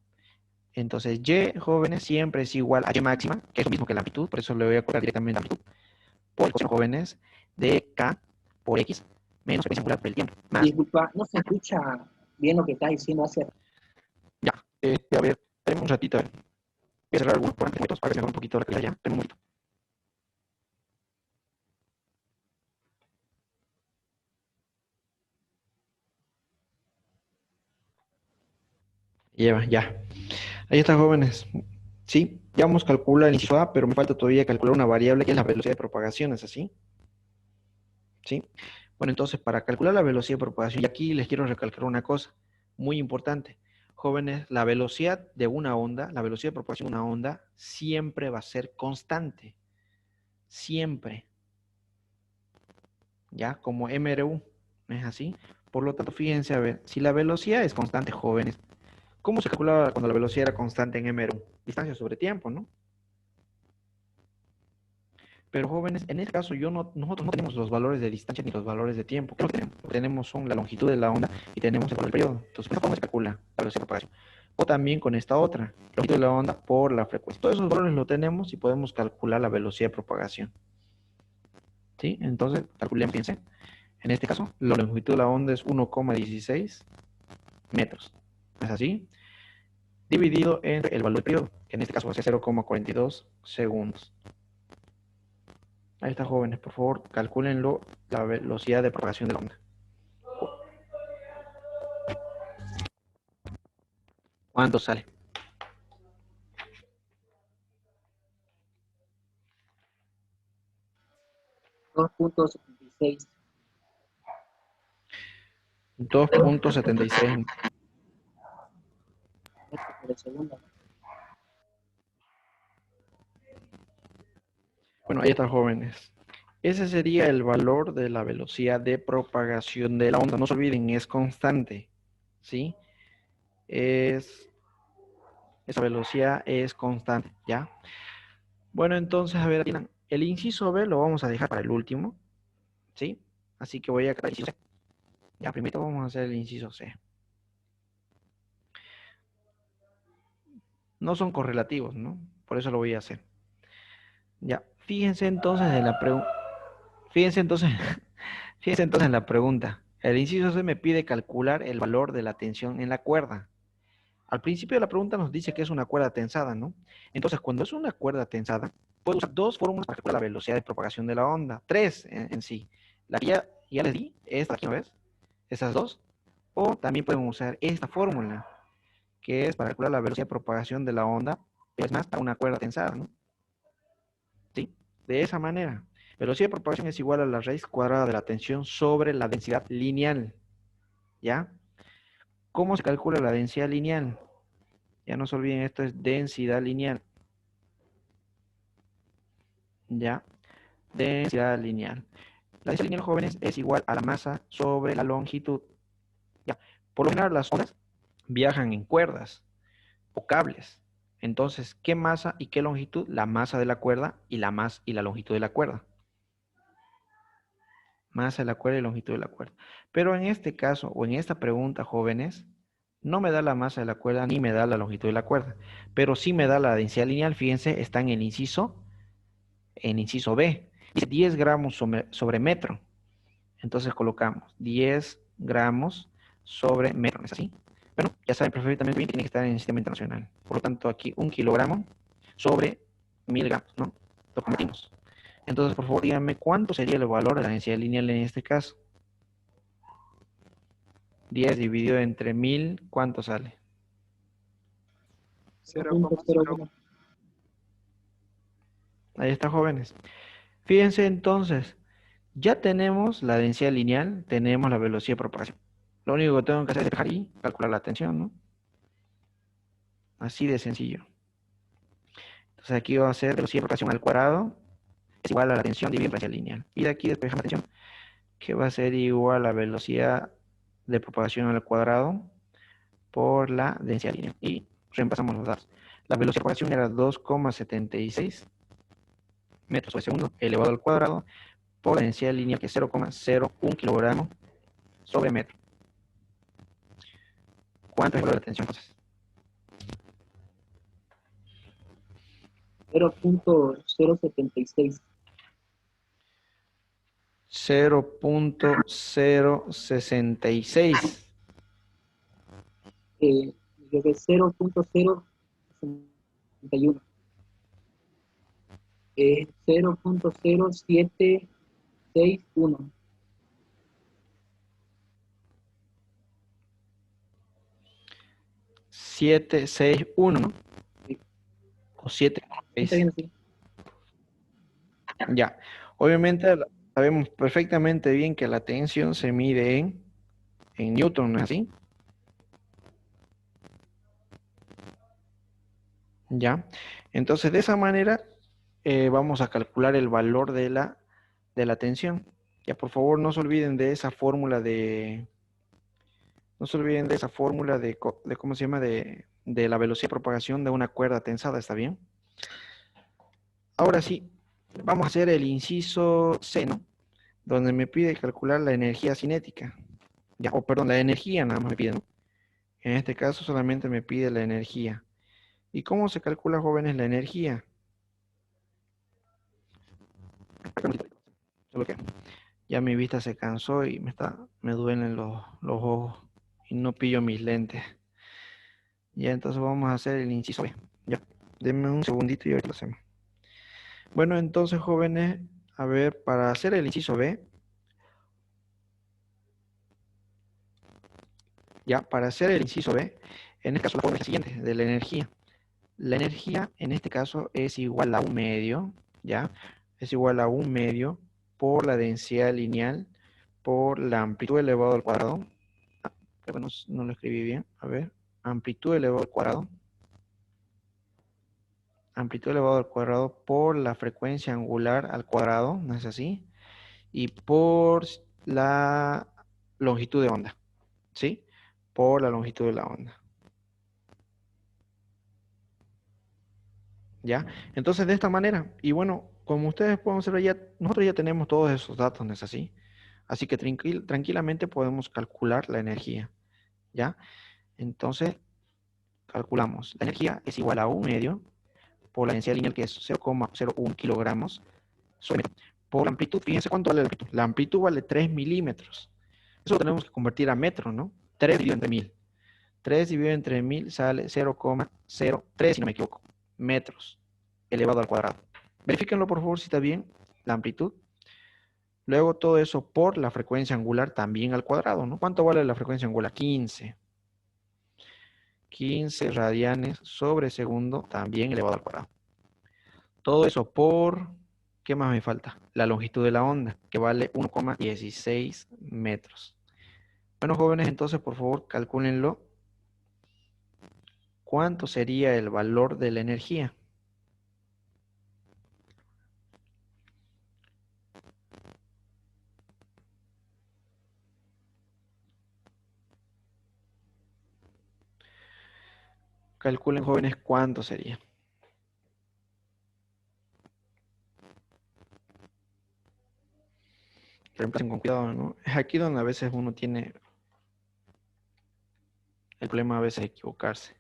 Entonces, Y, jóvenes, siempre es igual a Y máxima, que es lo mismo que la amplitud, por eso le voy a colocar directamente la amplitud, por el coseno, jóvenes, de K por X, menos frecuencia angular por el tiempo. Más. Disculpa, no se escucha bien lo que está diciendo hace. Ya, a ver, tenemos un ratito, a ver. Voy a cerrar algunos por antes, para que mejore un poquito la calidad ya. Tenemos un momento. Lleva, ya. Ahí está, jóvenes. Sí, ya vamos a calcular el inciso A, pero me falta todavía calcular una variable que es la velocidad de propagación, ¿es así? ¿Sí? Bueno, entonces, para calcular la velocidad de propagación, y aquí les quiero recalcar una cosa muy importante. Jóvenes, la velocidad de una onda, la velocidad de propagación de una onda, siempre va a ser constante. Siempre. ¿Ya? Como MRU. ¿Es así? Por lo tanto, fíjense, a ver, si la velocidad es constante, jóvenes, ¿cómo se calculaba cuando la velocidad era constante en MRU? Distancia sobre tiempo, ¿no? Pero jóvenes, en este caso nosotros no tenemos los valores de distancia ni los valores de tiempo. ¿Qué tenemos? Lo que tenemos son la longitud de la onda y tenemos el valor del periodo. Entonces, con esta forma se calcula la velocidad de propagación. O también con esta otra, longitud de la onda por la frecuencia. Todos esos valores lo tenemos y podemos calcular la velocidad de propagación. ¿Sí? Entonces, calculemos, fíjense. En este caso, la longitud de la onda es 1,16 metros. ¿Es así? Dividido entre el valor del periodo, que en este caso va a ser 0,42 segundos. Ahí está, jóvenes, por favor, calcúlenlo, la velocidad de propagación de la onda. ¿Cuánto sale? $2.76. 2,76. Por el segundo. Bueno, ahí está, jóvenes. Ese sería el valor de la velocidad de propagación de la onda. No se olviden, es constante. ¿Sí? Esa velocidad es constante, ¿ya? Bueno, entonces, a ver, el inciso B lo vamos a dejar para el último, ¿sí? Así que voy a crear el inciso C. Ya, primero vamos a hacer el inciso C. No son correlativos, ¿no? Por eso lo voy a hacer. Ya, fíjense entonces en la pregunta. Fíjense entonces en la pregunta. El inciso C me pide calcular el valor de la tensión en la cuerda. Al principio de la pregunta nos dice que es una cuerda tensada, ¿no? Entonces, cuando es una cuerda tensada, puedo usar dos fórmulas para calcular la velocidad de propagación de la onda. Tres en sí. La que ya les di, esta aquí, ¿no ves? Esas dos. O también podemos usar esta fórmula, que es para calcular la velocidad de propagación de la onda, es más para una cuerda tensada, ¿no? ¿Sí? De esa manera. Velocidad de propagación es igual a la raíz cuadrada de la tensión sobre la densidad lineal. ¿Ya? ¿Cómo se calcula la densidad lineal? Ya no se olviden, esto es densidad lineal. ¿Ya? Densidad lineal. La densidad lineal, jóvenes, es igual a la masa sobre la longitud. ¿Ya? Por lo general, las ondas viajan en cuerdas o cables. Entonces, ¿qué masa y qué longitud? La masa de la cuerda y la longitud de la cuerda. Masa de la cuerda y longitud de la cuerda. Pero en este caso, o en esta pregunta, jóvenes, no me da la masa de la cuerda ni me da la longitud de la cuerda, pero sí me da la densidad lineal. Fíjense, está en el inciso B. Dice 10 gramos sobre metro. Entonces colocamos 10 gramos sobre metro. ¿Es así? Bueno, ya saben perfectamente bien que tiene que estar en el sistema internacional. Por lo tanto, aquí 1 kilogramo sobre 1000 gramos, ¿no? Lo convertimos. Entonces, por favor, díganme cuánto sería el valor de la densidad lineal en este caso. 10 dividido entre 1000, ¿cuánto sale? 0,01. Ahí está, jóvenes. Fíjense entonces, ya tenemos la densidad lineal, tenemos la velocidad de propagación. Lo único que tengo que hacer es dejar y calcular la tensión, ¿no? Así de sencillo. Entonces aquí va a ser velocidad de propagación al cuadrado es igual a la tensión dividido por la densidad lineal. Y de aquí despejamos la tensión, que va a ser igual a velocidad de propagación al cuadrado por la densidad lineal. Y reemplazamos los datos. La velocidad de propagación era 2,76 metros sobre segundo elevado al cuadrado por la densidad lineal, que es 0,01 kilogramos sobre metro. ¿Cuánto es el valor de la tensión entonces? 0.076. 0.066. Yo que 0.061. 0.0761. 761, ¿no? Sí. O 716. Está bien así. Ya. Obviamente sabemos perfectamente bien que la tensión se mide en Newton, ¿no es así? Ya. Entonces, de esa manera vamos a calcular el valor de la tensión. Ya, por favor, no se olviden de esa fórmula no se olviden de esa fórmula de ¿cómo se llama? De la velocidad de propagación de una cuerda tensada, ¿está bien? Ahora sí, vamos a hacer el inciso C, ¿no? Donde me pide calcular la energía cinética. Ya, perdón, la energía nada más me pide, ¿no? En este caso solamente me pide la energía. ¿Y cómo se calcula, jóvenes, la energía? Solo que ya mi vista se cansó y me duelen los ojos y no pillo mis lentes. Ya, entonces vamos a hacer el inciso B. Ya, denme un segundito y ahorita lo hacemos. Bueno, entonces, jóvenes, a ver, para hacer el inciso B, ya, para hacer el inciso B, en este caso la fórmula es la siguiente, de la energía. La energía, en este caso, es igual a 1 medio, ¿ya? Es igual a 1 medio por la densidad lineal por la amplitud elevado al cuadrado. Bueno, no lo escribí bien. A ver, amplitud elevado al cuadrado. Amplitud elevado al cuadrado por la frecuencia angular al cuadrado, ¿no es así? Y por la longitud de onda, ¿sí? Por la longitud de la onda. ¿Ya? Entonces, de esta manera, y bueno, como ustedes pueden observar, nosotros ya tenemos todos esos datos, ¿no es así? Así que tranquilamente podemos calcular la energía, ¿ya? Entonces, calculamos. La energía es igual a 1 medio por la densidad lineal, que es 0,01 kilogramos sobre metro. Por la amplitud, fíjense cuánto vale la amplitud. La amplitud vale 3 milímetros. Eso lo tenemos que convertir a metro, ¿no? 3 dividido entre 1000. 3 dividido entre 1000 sale 0,03, si no me equivoco, metros elevado al cuadrado. Verifíquenlo, por favor, si está bien la amplitud. Luego todo eso por la frecuencia angular también al cuadrado, ¿no? ¿Cuánto vale la frecuencia angular? 15. 15 radianes sobre segundo también elevado al cuadrado. Todo eso por, ¿qué más me falta? La longitud de la onda, que vale 1,16 metros. Bueno, jóvenes, entonces, por favor, calcúlenlo. ¿Cuánto sería el valor de la energía? Calculen, jóvenes, cuánto sería. Reemplacen con cuidado, ¿no? Es aquí donde a veces uno tiene el problema a veces de equivocarse.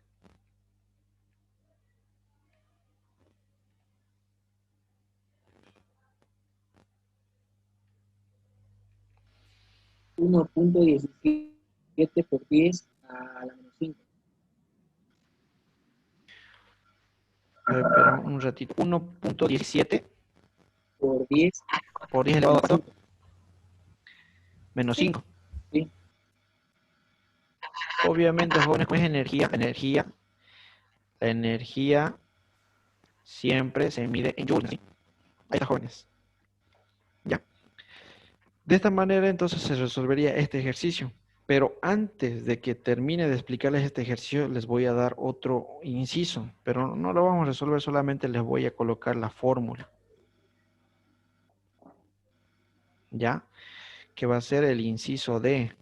.17 por 10 a la menos 5. A ver, espera un ratito. 1,17 Por 10 por 10 elevado a 4 menos 5. Sí. Obviamente, jóvenes, pues energía. La energía siempre se mide en joules, ¿sí? Ahí está, jóvenes. Ya. De esta manera, entonces, se resolvería este ejercicio. Pero antes de que termine de explicarles este ejercicio, les voy a dar otro inciso. Pero no lo vamos a resolver, solamente les voy a colocar la fórmula. ¿Ya? Que va a ser el inciso D.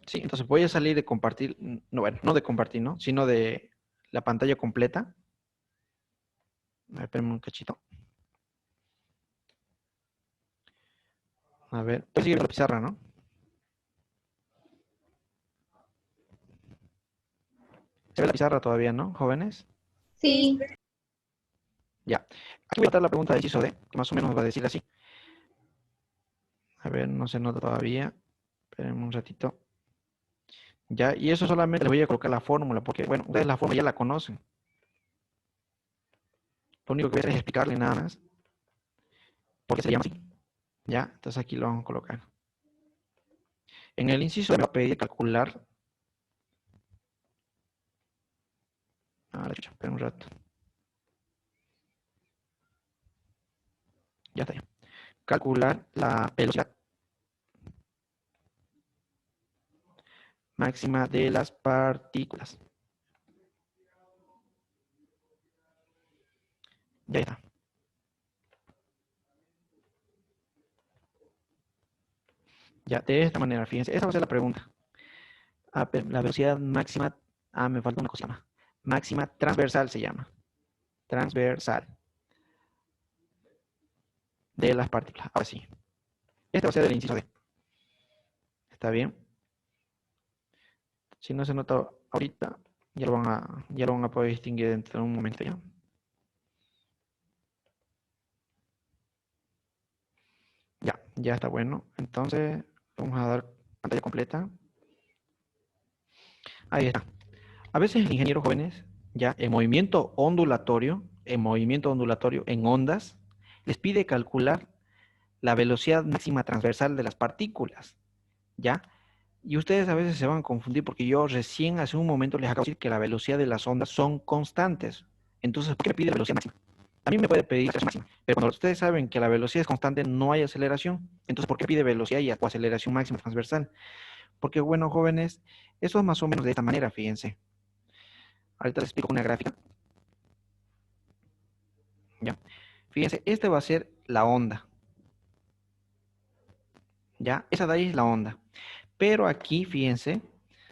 Sí, entonces voy a salir de compartir, no, bueno, no de compartir, ¿no? Sino de la pantalla completa. A ver, espérenme un cachito. A ver, estoy siguiendo la pizarra, ¿no? ¿Se ve la pizarra todavía, no, jóvenes? Sí. Ya. Aquí voy a dar la pregunta del inciso D, que más o menos va a decir así. A ver, no se nota todavía. Espérenme un ratito. Ya, y eso solamente les voy a colocar la fórmula, porque, bueno, ustedes la fórmula ya la conocen. Lo único que voy a hacer es explicarle nada más. ¿Por qué se llama así? Ya, entonces aquí lo vamos a colocar. En el inciso me va a pedir calcular. Ah, la chucha, espera un rato. Ya está ya. Calcular la velocidad máxima de las partículas. Ya está. Ya, de esta manera, fíjense, esa va a ser la pregunta. Ah, la velocidad máxima, me falta una cosa más. Máxima transversal se llama. Transversal. De las partículas. Ahora sí. Este va a ser el inciso D. ¿Está bien? Si no se nota ahorita, ya lo van a poder distinguir dentro de un momento ya. Ya está bueno. Entonces, vamos a dar pantalla completa. Ahí está. A veces el ingeniero jóvenes, ya en movimiento ondulatorio, en ondas, les pide calcular la velocidad máxima transversal de las partículas, ¿ya? Y ustedes a veces se van a confundir porque yo recién hace un momento les acabo de decir que la velocidad de las ondas son constantes. Entonces, ¿por qué me pide velocidad máxima? A mí me puede pedir aceleración máxima, pero cuando ustedes saben que la velocidad es constante, no hay aceleración. Entonces, ¿por qué pide velocidad y o aceleración máxima transversal? Porque, bueno, jóvenes, eso es más o menos de esta manera, fíjense. Ahorita les explico una gráfica. ¿Ya? Fíjense, esta va a ser la onda. ¿Ya? Esa de ahí es la onda. Pero aquí, fíjense,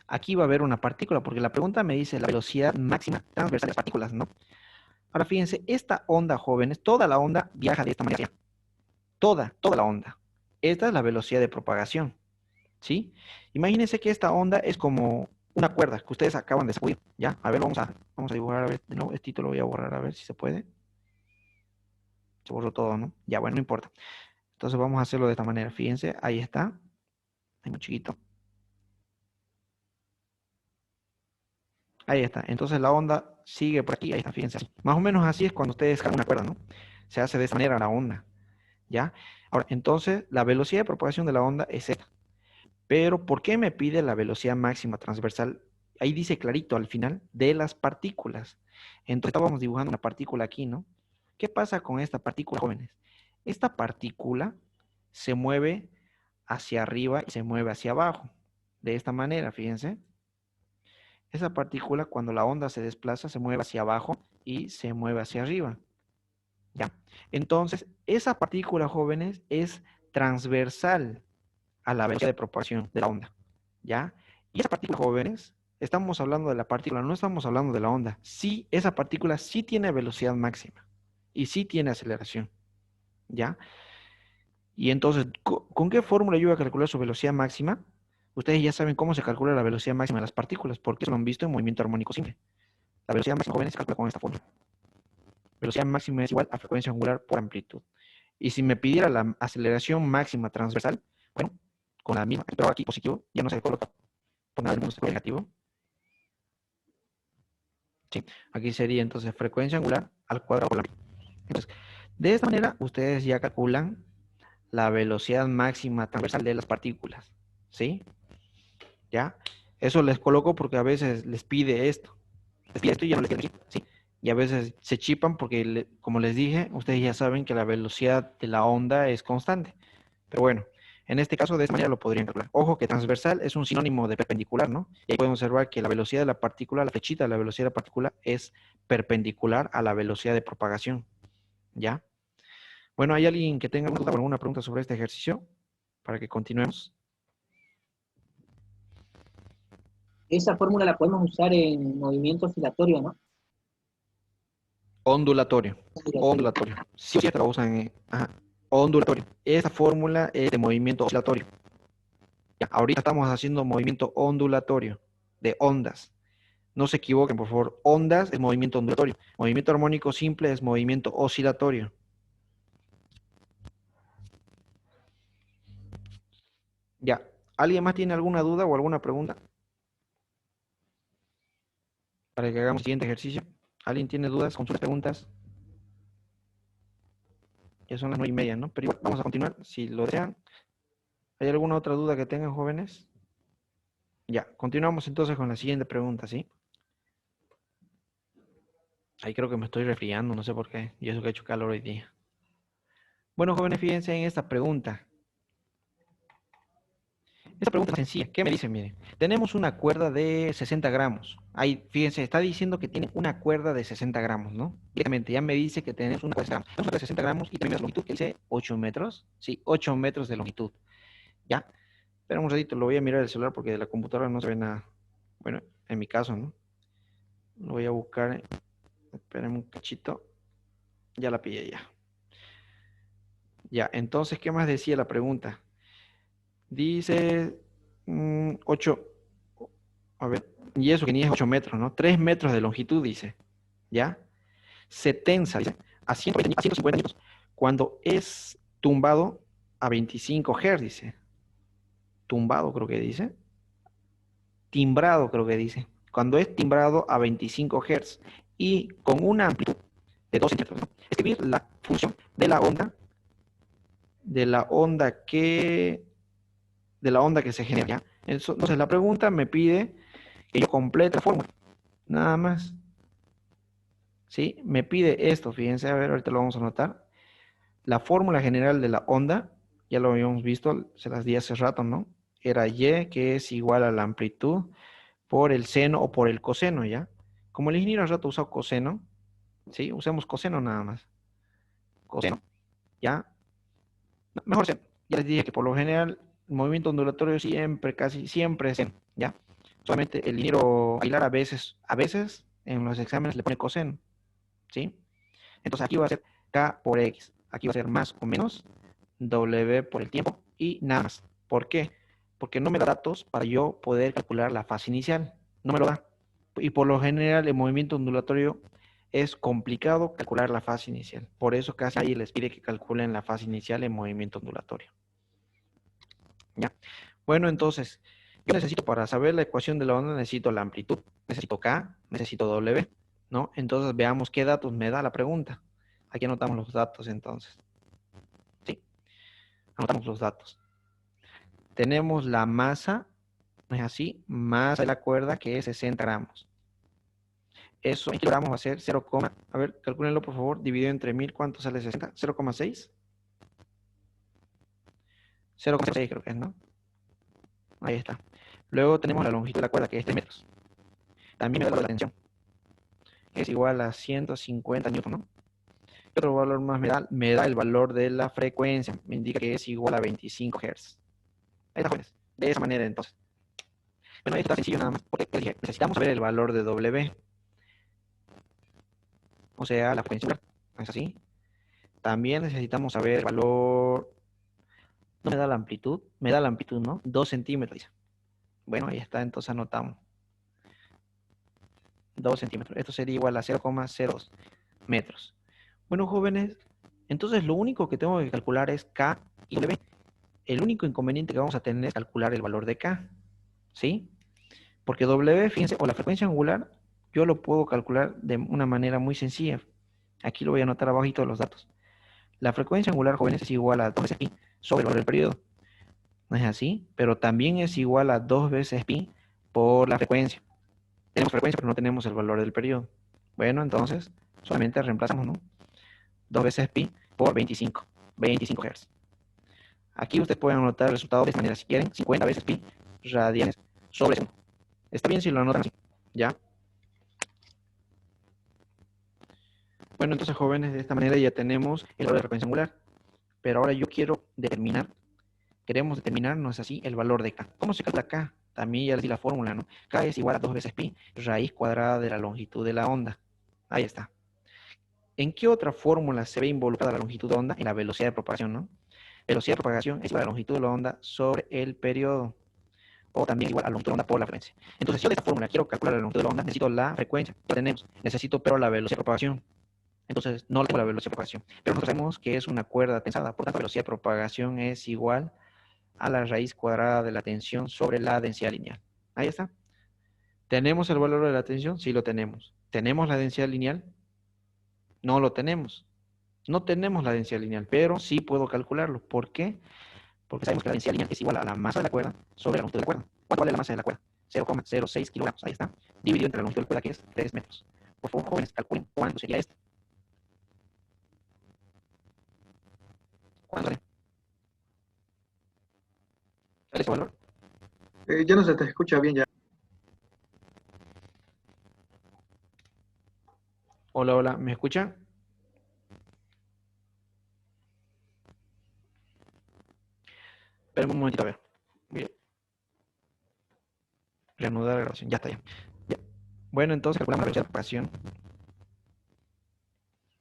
aquí va a haber una partícula, porque la pregunta me dice la velocidad máxima transversal de las partículas, ¿no? Ahora, fíjense, esta onda, jóvenes, toda la onda viaja de esta manera. Toda la onda. Esta es la velocidad de propagación, ¿sí? Imagínense que esta onda es como una cuerda que ustedes acaban de sacudir, ¿ya? A ver, vamos a dibujar, a ver, de nuevo, este título lo voy a borrar, a ver si se puede. Se borró todo, ¿no? Ya, bueno, no importa. Entonces vamos a hacerlo de esta manera. Fíjense, ahí está. Ahí muy chiquito. Ahí está. Entonces la onda sigue por aquí. Ahí está, fíjense. Más o menos así es cuando ustedes jalan una cuerda, ¿no? Se hace de esta manera la onda. ¿Ya? Ahora, entonces la velocidad de propagación de la onda es esta. Pero, ¿por qué me pide la velocidad máxima transversal? Ahí dice clarito al final, de las partículas. Entonces estábamos dibujando una partícula aquí, ¿no? ¿Qué pasa con esta partícula, jóvenes? Esta partícula se mueve hacia arriba y se mueve hacia abajo. De esta manera, fíjense. Esa partícula, cuando la onda se desplaza, se mueve hacia abajo y se mueve hacia arriba. ¿Ya? Entonces, esa partícula, jóvenes, es transversal a la velocidad de propagación de la onda. ¿Ya? Y esa partícula, jóvenes, estamos hablando de la partícula, no estamos hablando de la onda. Sí, esa partícula sí tiene velocidad máxima y sí tiene aceleración. ¿Ya? Y entonces, ¿con qué fórmula yo voy a calcular su velocidad máxima? Ustedes ya saben cómo se calcula la velocidad máxima de las partículas, porque eso lo han visto en movimiento armónico simple. La velocidad máxima, jóvenes, se calcula con esta fórmula. Velocidad máxima es igual a frecuencia angular por amplitud. Y si me pidiera la aceleración máxima transversal, bueno, con la misma, pero aquí positivo, ya no se coloca, por nada del mundo se coloca negativo. Sí, aquí sería entonces frecuencia angular al cuadrado por la amplitud. Entonces, de esta manera, ustedes ya calculan la velocidad máxima transversal de las partículas. ¿Sí? ¿Ya? Eso les coloco porque a veces les pide esto. Les pide esto y ya no les queda aquí. ¿Sí? Y a veces se chipan porque, como les dije, ustedes ya saben que la velocidad de la onda es constante. Pero bueno, en este caso de esta manera lo podrían calcular. Ojo que transversal es un sinónimo de perpendicular, ¿no? Y ahí pueden observar que la velocidad de la partícula, la flechita de la velocidad de la partícula es perpendicular a la velocidad de propagación. ¿Ya? Bueno, ¿hay alguien que tenga alguna pregunta sobre este ejercicio? Para que continuemos. Esa fórmula la podemos usar en movimiento oscilatorio, ¿no? Ondulatorio. Ondulatorio. Sí, sí, la usan en ondulatorio. Esa fórmula es de movimiento oscilatorio. Ya, ahorita estamos haciendo movimiento ondulatorio de ondas. No se equivoquen, por favor. Ondas es movimiento ondulatorio. Movimiento armónico simple es movimiento oscilatorio. Ya. ¿Alguien más tiene alguna duda o alguna pregunta? Para que hagamos el siguiente ejercicio. ¿Alguien tiene dudas, consultas, preguntas? Ya son las 9:30, ¿no? Pero igual, vamos a continuar. Si lo desean. ¿Hay alguna otra duda que tengan, jóvenes? Ya, continuamos entonces con la siguiente pregunta, ¿sí? Ahí creo que me estoy resfriando, no sé por qué. Y eso que ha hecho calor hoy día. Bueno, jóvenes, fíjense en esta pregunta. Esta pregunta es sencilla. ¿Qué me dice? Miren, tenemos una cuerda de 60 gramos. Ahí, fíjense, está diciendo que tiene una cuerda de 60 gramos, ¿no? Directamente ya me dice que tenemos una cuerda de 60 gramos y también la longitud que dice 8 metros. Sí, 8 metros de longitud. ¿Ya? Espera un ratito, lo voy a mirar el celular porque de la computadora no se ve nada. Bueno, en mi caso, ¿no? Lo voy a buscar. Esperen un cachito. Ya la pillé ya. Ya, entonces, ¿qué más decía la pregunta? Dice 8, a ver, y eso que ni es 8 metros, ¿no? 3 metros de longitud, dice, ¿ya? Se tensa, dice, a 150 metros, cuando es tumbado a 25 Hz, dice. Tumbado, creo que dice. Timbrado, creo que dice. Cuando es timbrado a 25 Hz y con una amplitud de 2 centímetros, ¿no? Escribir la función de la onda que se genera, ¿ya? Entonces la pregunta me pide que yo complete la fórmula, nada más. ¿Sí? Me pide esto, fíjense, a ver, ahorita lo vamos a anotar. La fórmula general de la onda, ya lo habíamos visto, se las di hace rato, ¿no? Era Y, que es igual a la amplitud por el seno o por el coseno, ¿ya? Como el ingeniero hace rato usó coseno, ¿sí? Usemos coseno nada más. Coseno, ¿ya? No, mejor seno. Ya les dije que por lo general el movimiento ondulatorio siempre, casi siempre es seno, ¿ya? Solamente el ingeniero Aguilar a veces en los exámenes le pone coseno, ¿sí? Entonces aquí va a ser K por X. Aquí va a ser más o menos W por el tiempo y nada más. ¿Por qué? Porque no me da datos para yo poder calcular la fase inicial. No me lo da. Y por lo general el movimiento ondulatorio es complicado calcular la fase inicial. Por eso casi nadie les pide que calculen la fase inicial en movimiento ondulatorio. ¿Ya? Bueno, entonces, yo necesito para saber la ecuación de la onda, necesito la amplitud, necesito K, necesito W, ¿no? Entonces veamos qué datos me da la pregunta. Aquí anotamos los datos entonces. Sí, anotamos los datos. Tenemos la masa, ¿no es así? Masa de la cuerda que es 60 gramos. Eso en kilogramos va a ser 0, a ver, calcúlenlo por favor, dividido entre 1000, ¿cuánto sale 60? 0,6. 0,6 creo que es, ¿no? Ahí está. Luego tenemos la longitud de la cuerda, que es 3 metros. También me da la tensión, que es igual a 150 newton, ¿no? ¿Qué otro valor más me da? Me da el valor de la frecuencia. Me indica que es igual a 25 Hz. Ahí está, jóvenes. De esa manera, entonces. Bueno, esto está sencillo nada más, porque dije, necesitamos saber el valor de W. O sea, la frecuencia angular. ¿No es así? También necesitamos saber el valor... ¿No me da la amplitud? Me da la amplitud, ¿no? 2 centímetros, dice. Bueno, ahí está, entonces anotamos. 2 centímetros. Esto sería igual a 0,02 metros. Bueno, jóvenes, entonces lo único que tengo que calcular es K y W. El único inconveniente que vamos a tener es calcular el valor de K. ¿Sí? Porque W, fíjense, o la frecuencia angular, yo lo puedo calcular de una manera muy sencilla. Aquí lo voy a anotar abajito de los datos. La frecuencia angular, jóvenes, es igual a 2 veces pi sobre el valor del periodo. ¿No es así? Pero también es igual a 2 veces pi por la frecuencia. Tenemos frecuencia, pero no tenemos el valor del periodo. Bueno, entonces, solamente reemplazamos, ¿no? 2 veces pi por 25. 25 Hz. Aquí ustedes pueden anotar el resultado de esta manera. Si quieren, 50 veces pi radianes sobre 1. Está bien si lo anotan así. ¿Ya? Bueno, entonces, jóvenes, de esta manera ya tenemos el valor de frecuencia angular. Pero ahora yo quiero determinar, queremos determinar, ¿no es así?, el valor de K. ¿Cómo se calcula K? También ya les di la fórmula, ¿no? K es igual a 2 veces pi, raíz cuadrada de la longitud de la onda. Ahí está. ¿En qué otra fórmula se ve involucrada la longitud de onda? En la velocidad de propagación, ¿no? Velocidad de propagación es igual a la longitud de la onda sobre el periodo. O también igual a la longitud de la onda por la frecuencia. Entonces, si yo de esta fórmula quiero calcular la longitud de la onda, necesito la frecuencia. Ya tenemos. Necesito, pero la velocidad de propagación. Entonces, no tengo la velocidad de propagación. Pero nosotros sabemos que es una cuerda tensada. Por tanto, la velocidad de propagación es igual a la raíz cuadrada de la tensión sobre la densidad lineal. Ahí está. ¿Tenemos el valor de la tensión? Sí lo tenemos. ¿Tenemos la densidad lineal? No lo tenemos. No tenemos la densidad lineal, pero sí puedo calcularlo. ¿Por qué? Porque sabemos que la densidad lineal es igual a la masa de la cuerda sobre la longitud de la cuerda. ¿Cuál es la masa de la cuerda? 0,06 kilogramos. Ahí está. Dividido entre la longitud de la cuerda, que es 3 metros. Por favor, jóvenes, calculen cuánto sería esto. ¿Cuánto sería? ¿Cuál es ese valor? Ya no se te escucha bien ya. Hola, hola, ¿me escucha? Espera un momentito, a ver. Voy a reanudar la grabación. Ya está, ya. Bueno, entonces calculamos la velocidad de propagación.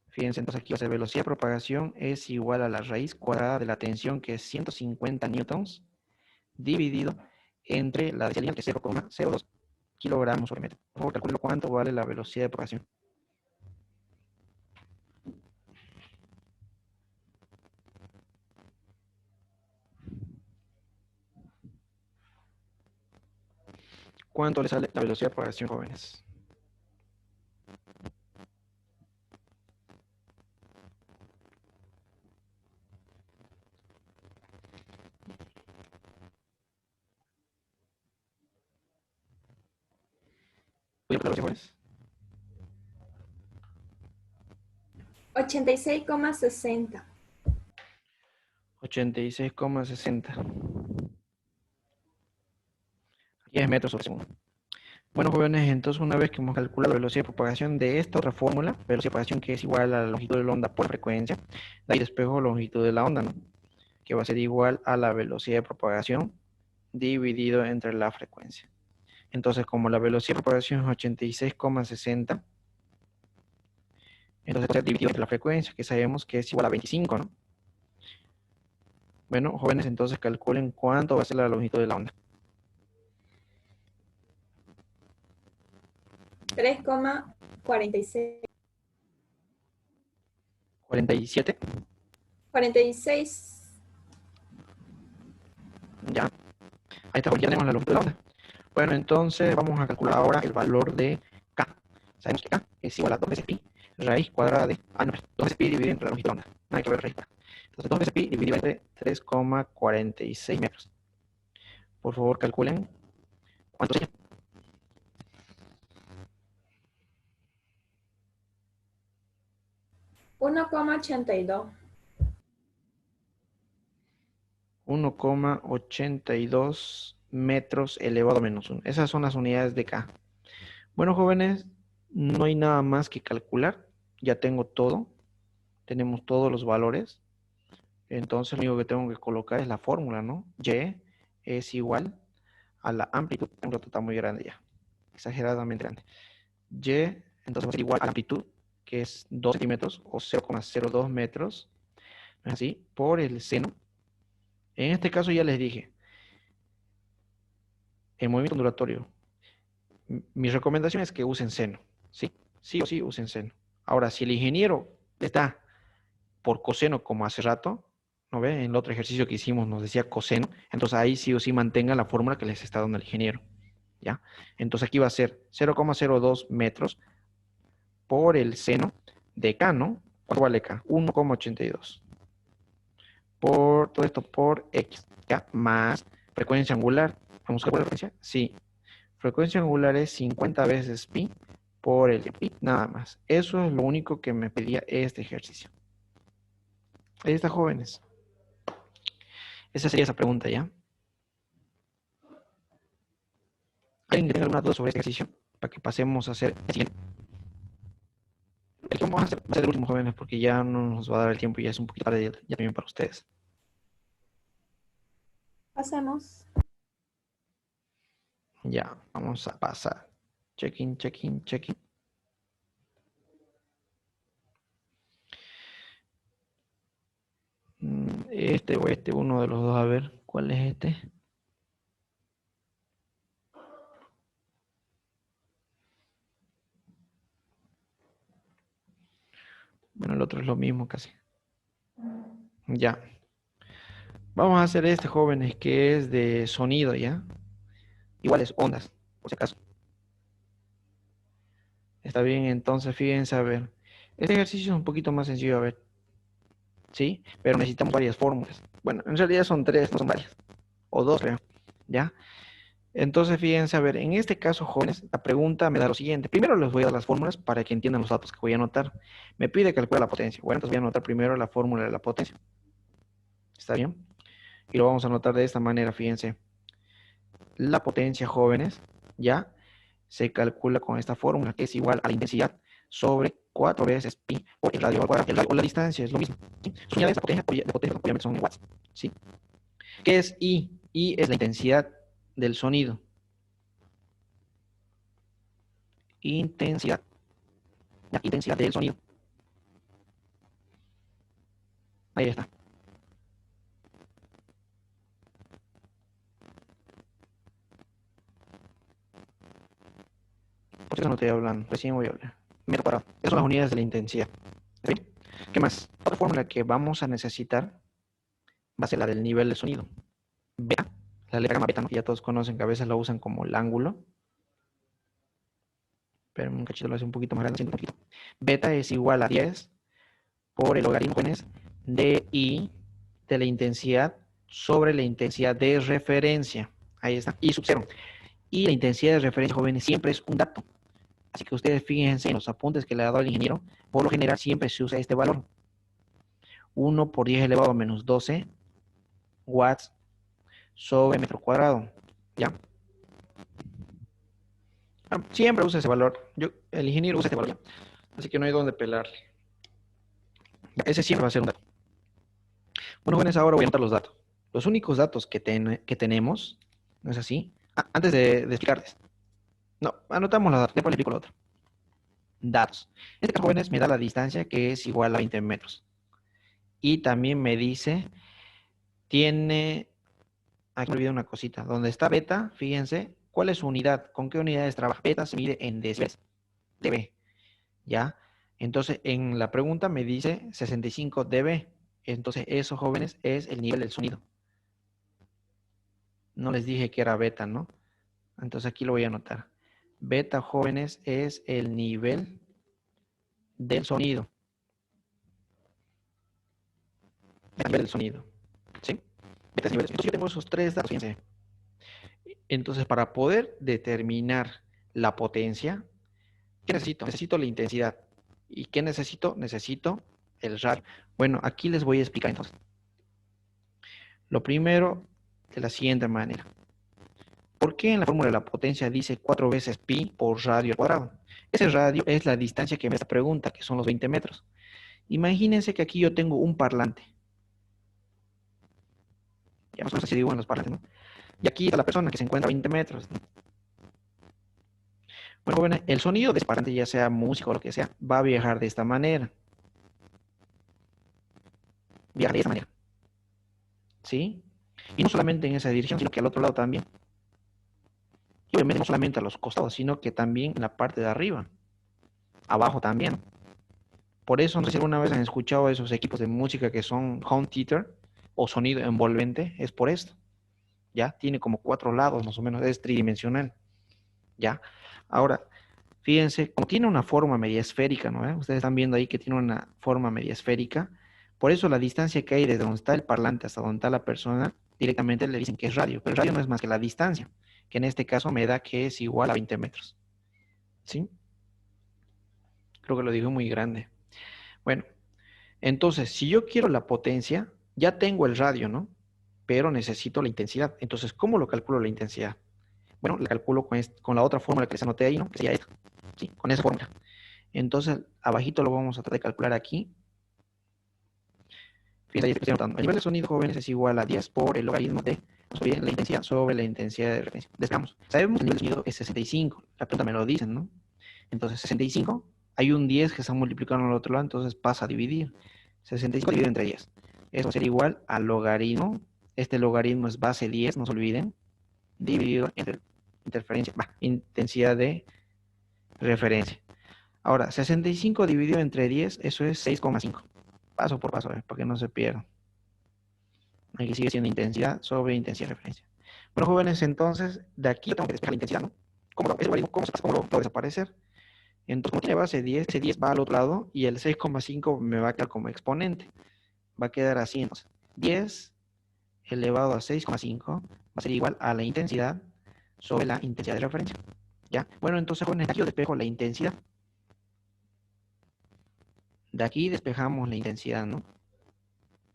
Fíjense, entonces aquí va a ser velocidad de propagación es igual a la raíz cuadrada de la tensión, que es 150 newtons, dividido entre la densidad lineal, que es 0,02 kilogramos sobre metro. Por favor, calculen cuánto vale la velocidad de propagación. ¿Cuánto le sale la velocidad de propagación, jóvenes? ¿Voy a poner jóvenes? 86,60. 86,60. Aquí es metros sobre segundo. Bueno, jóvenes, entonces una vez que hemos calculado la velocidad de propagación de esta otra fórmula, velocidad de propagación que es igual a la longitud de la onda por frecuencia, de ahí despejo la longitud de la onda, ¿no? Que va a ser igual a la velocidad de propagación dividido entre la frecuencia. Entonces, como la velocidad de propagación es 86,60, entonces va a ser dividido entre la frecuencia, que sabemos que es igual a 25, ¿no? Bueno, jóvenes, entonces calculen cuánto va a ser la longitud de la onda. 3,46. 47. 46. Ya. Ahí está, ya tenemos la longitud de la onda. Bueno, entonces vamos a calcular ahora el valor de K. Sabemos que K es igual a 2 veces pi raíz cuadrada de... Ah, no, 2 veces pi dividido entre la longitud de la onda. No hay que ver raíz. Entonces 2 veces pi dividido entre 3,46 metros. Por favor, calculen cuánto sería. 1,82. 1,82 metros elevado a menos 1. Esas son las unidades de K. Bueno, jóvenes, no hay nada más que calcular. Ya tengo todo. Tenemos todos los valores. Entonces, lo único que tengo que colocar es la fórmula, ¿no? Y es igual a la amplitud. Un rato está muy grande ya. Exageradamente grande. Y, entonces va a ser igual a la amplitud, que es 2 centímetros o 0,02 metros. Así, por el seno. En este caso ya les dije, el movimiento ondulatorio, mi recomendación es que usen seno, ¿sí? Sí o sí usen seno. Ahora, si el ingeniero está por coseno como hace rato, ¿no ve? En el otro ejercicio que hicimos nos decía coseno, entonces ahí sí o sí mantengan la fórmula que les está dando el ingeniero, ¿ya? Entonces aquí va a ser 0,02 metros por el seno de K, ¿no? ¿Cuánto vale K? 1,82. Por todo esto por X, ¿ya? Más frecuencia angular. ¿Vamos a calcular la frecuencia? Sí. Frecuencia angular es 50 veces pi por el pi, nada más. Eso es lo único que me pedía este ejercicio. Ahí está, jóvenes. Esa sería esa pregunta, ¿ya? ¿Alguien que tenga alguna duda sobre este ejercicio? Para que pasemos a hacer el siguiente. El que vamos a hacer va a ser el último, jóvenes, porque ya no nos va a dar el tiempo y ya es un poquito tarde ya también para ustedes. Pasemos. Ya, vamos a pasar. Check-in, check-in, check-in. Este o este, uno de los dos, a ver, ¿cuál es este? Bueno, el otro es lo mismo casi. Ya. Vamos a hacer este, jóvenes, que es de sonido, ¿ya? Iguales ondas, por si acaso. Está bien, entonces fíjense, a ver. Este ejercicio es un poquito más sencillo, a ver. ¿Sí? Pero necesitamos varias fórmulas. Bueno, en realidad son 3, no son varias. O 2, creo. ¿Ya? Entonces, fíjense, a ver, en este caso, jóvenes, la pregunta me da lo siguiente. Primero les voy a dar las fórmulas para que entiendan los datos que voy a anotar. Me pide calcular la potencia. Bueno, entonces voy a anotar primero la fórmula de la potencia. ¿Está bien? Y lo vamos a anotar de esta manera, fíjense. La potencia, jóvenes, ¿ya? Se calcula con esta fórmula, que es igual a la intensidad sobre 4 veces pi por el radio al cuadrado. El radio o la distancia es lo mismo, ¿sí? Sus unidades de potencia obviamente son en watts, ¿sí? ¿Qué es I? I es la intensidad del sonido. Intensidad. La intensidad del sonido. Ahí está. Por eso no estoy hablando, recién voy a hablar. Metro cuadrado. Esas son las unidades de la intensidad. ¿Sí? ¿Qué más? Otra fórmula que vamos a necesitar va a ser la del nivel de sonido. Beta, la letra gamma beta, ¿no? Que ya todos conocen, que a veces la usan como el ángulo. Pero un cachito lo hace un poquito más grande, un poquito. Beta es igual a 10 por el logaritmo de I de la intensidad sobre la intensidad de referencia. Ahí está. I sub 0. Y la intensidad de referencia, jóvenes, siempre es un dato. Así que ustedes fíjense en los apuntes que le ha dado el ingeniero. Por lo general siempre se usa este valor. 1 por 10 elevado a menos 12 watts sobre metro cuadrado. ¿Ya? Siempre usa ese valor. El ingeniero usa este valor. ¿Ya? Así que no hay donde pelarle. Ese siempre va a ser un dato. Bueno, jóvenes, ahora voy a anotar los datos. Los únicos datos que tenemos, ¿no es así? Antes de explicarles. No, anotamos los datos, después le explico lo otro. Datos. En este caso, jóvenes, me da la distancia que es igual a 20 metros. Y también me dice, tiene, aquí me olvidé una cosita, donde está beta, fíjense, ¿cuál es su unidad? ¿Con qué unidades trabaja? Beta se mide en decibeles, dB, ¿ya? Entonces, en la pregunta me dice 65 dB. Entonces, eso, jóvenes, es el nivel del sonido. No les dije que era beta, ¿no? Entonces, aquí lo voy a anotar. Beta, jóvenes, es el nivel del sonido. El nivel del sonido. ¿Sí? Beta es nivel del sonido. Entonces, yo tengo esos tres datos, fíjense. Entonces, para poder determinar la potencia, ¿qué necesito? Necesito la intensidad. ¿Y qué necesito? Necesito el radio. Bueno, aquí les voy a explicar entonces. Lo primero, de la siguiente manera. ¿Por qué en la fórmula de la potencia dice 4 veces pi por radio al cuadrado? Ese radio es la distancia que me da esta pregunta, que son los 20 metros. Imagínense que aquí yo tengo un parlante. Ya más o menos así digo en los parlantes, ¿no? Y aquí está la persona que se encuentra a 20 metros, ¿no? Bueno, jóvenes, el sonido de ese parlante, ya sea música o lo que sea, va a viajar de esta manera. Viaja de esta manera. ¿Sí? Y no solamente en esa dirección, sino que al otro lado también. Y obviamente no solamente a los costados, sino que también en la parte de arriba. Abajo también. Por eso, no sé si alguna vez han escuchado esos equipos de música que son home theater o sonido envolvente, es por esto. ¿Ya? Tiene como 4 lados, más o menos, es tridimensional. ¿Ya? Ahora, fíjense, como tiene una forma media esférica, ¿no? Ustedes están viendo ahí que tiene una forma media esférica. Por eso la distancia que hay desde donde está el parlante hasta donde está la persona, directamente le dicen que es radio. Pero el radio no es más que la distancia, que en este caso me da que es igual a 20 metros. ¿Sí? Creo que lo digo muy grande. Bueno, entonces, si yo quiero la potencia, ya tengo el radio, ¿no? Pero necesito la intensidad. Entonces, ¿cómo lo calculo la intensidad? Bueno, la calculo con la otra fórmula que les anoté ahí, ¿no? Que sería esta. Sí, con esa fórmula. Entonces, abajito lo vamos a tratar de calcular aquí. Fíjense, ahí estoy anotando. El nivel de sonido, jóvenes, es igual a 10 por el logaritmo de, no se olviden, la intensidad sobre la intensidad de referencia. Despejamos. Sabemos que el nivel de sonido es 65. La pregunta me lo dicen, ¿no? Entonces, 65, hay un 10 que está multiplicando al otro lado, entonces pasa a dividir. 65 dividido entre 10. Eso sería igual al logaritmo. Este logaritmo es base 10, no se olviden. Dividido entre intensidad de referencia. Ahora, 65 dividido entre 10, eso es 6,5. Paso por paso, para que no se pierdan. Aquí sigue siendo intensidad sobre intensidad de referencia. Bueno, jóvenes, entonces, de aquí tengo que despejar la intensidad, ¿no? ¿Cómo lo va a desaparecer? Entonces, como tiene base 10, ese 10 va al otro lado y el 6,5 me va a quedar como exponente. Va a quedar así, entonces. 10 elevado a 6,5 va a ser igual a la intensidad sobre la intensidad de referencia. ¿Ya? Bueno, entonces, jóvenes, aquí yo despejo la intensidad. De aquí despejamos la intensidad, ¿no?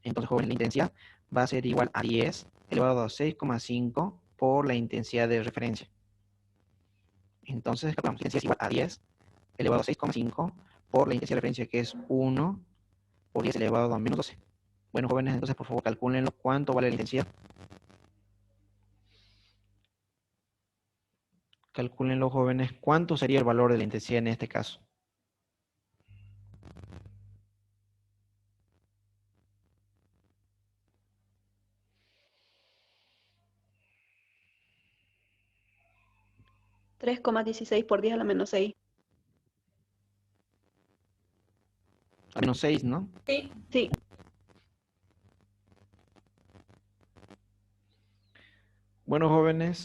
Entonces, jóvenes, la intensidad va a ser igual a 10 elevado a 6,5 por la intensidad de referencia. Entonces, calculamos, la intensidad es igual a 10 elevado a 6,5 por la intensidad de referencia, que es 1 por 10 elevado a menos 12. Bueno, jóvenes, entonces, por favor, calcúlenlo. ¿Cuánto vale la intensidad? Calcúlenlo, jóvenes. ¿Cuánto sería el valor de la intensidad en este caso? $3,16 por 10 a la menos 6. A menos 6, ¿no? Sí. Sí. Bueno, jóvenes,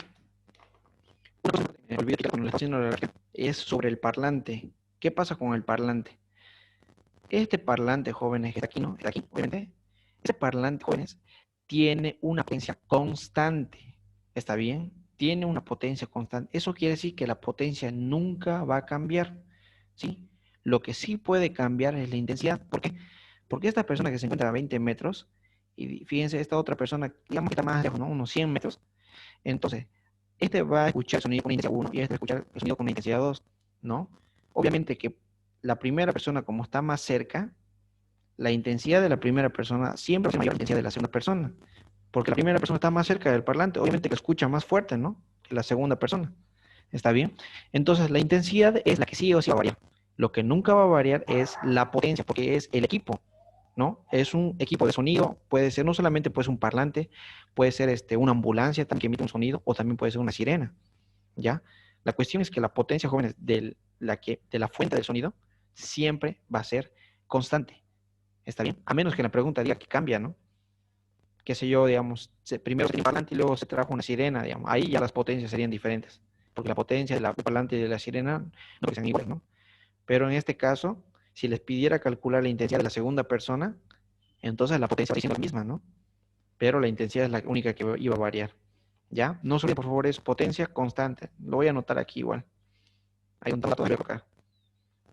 una cosa que me olvidé explicar cuando les estoy haciendo la gracia es sobre el parlante. ¿Qué pasa con el parlante? Este parlante, jóvenes, que está aquí, ¿no? Está aquí, obviamente. Este parlante, jóvenes, tiene una potencia constante. ¿Está bien? Tiene una potencia constante. Eso quiere decir que la potencia nunca va a cambiar, ¿sí? Lo que sí puede cambiar es la intensidad. ¿Por qué? Porque esta persona que se encuentra a 20 metros, y fíjense, esta otra persona, digamos que está más lejos, ¿no? Unos 100 metros. Entonces, este va a escuchar el sonido con intensidad 1 y este va a escuchar el sonido con intensidad 2, ¿no? Obviamente que la primera persona, como está más cerca, la intensidad de la primera persona siempre va a ser mayor a la intensidad de la segunda persona. Porque la primera persona está más cerca del parlante, obviamente que escucha más fuerte, ¿no? Que la segunda persona. ¿Está bien? Entonces, la intensidad es la que sí o sí va a variar. Lo que nunca va a variar es la potencia, porque es el equipo, ¿no? Es un equipo de sonido, puede ser, no solamente puede ser un parlante, puede ser una ambulancia también que emite un sonido, o también puede ser una sirena, ¿ya? La cuestión es que la potencia, jóvenes, de la fuente del sonido, siempre va a ser constante. ¿Está bien? A menos que la pregunta diga que cambia, ¿no? Qué sé yo, digamos, primero se tenía un parlante y luego se trajo una sirena, digamos. Ahí ya las potencias serían diferentes. Porque la potencia del parlante y de la sirena no sean iguales, ¿no? Pero en este caso, si les pidiera calcular la intensidad de la segunda persona, entonces la potencia va siendo la misma, ¿no? Pero la intensidad es la única que iba a variar. ¿Ya? No solo, por favor, es potencia constante. Lo voy a anotar aquí igual. Hay un dato de acá.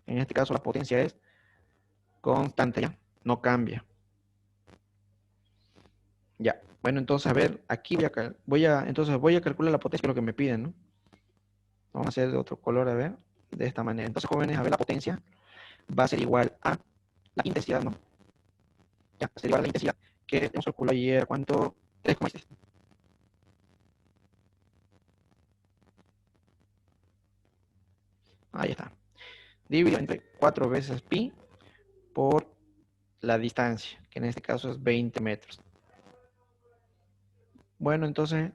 En este caso, la potencia es constante, ¿ya? No cambia. Ya. Bueno, entonces, a ver, aquí entonces voy a calcular la potencia, lo que me piden, ¿no? Vamos a hacer de otro color, a ver, de esta manera. Entonces, jóvenes, a ver, la potencia va a ser igual a la intensidad, ¿no? Ya, va a ser igual a la intensidad que hemos calculado ayer. ¿Cuánto? 3,6. Ahí está. Dividido entre 4 veces pi por la distancia, que en este caso es 20 metros. Bueno, entonces,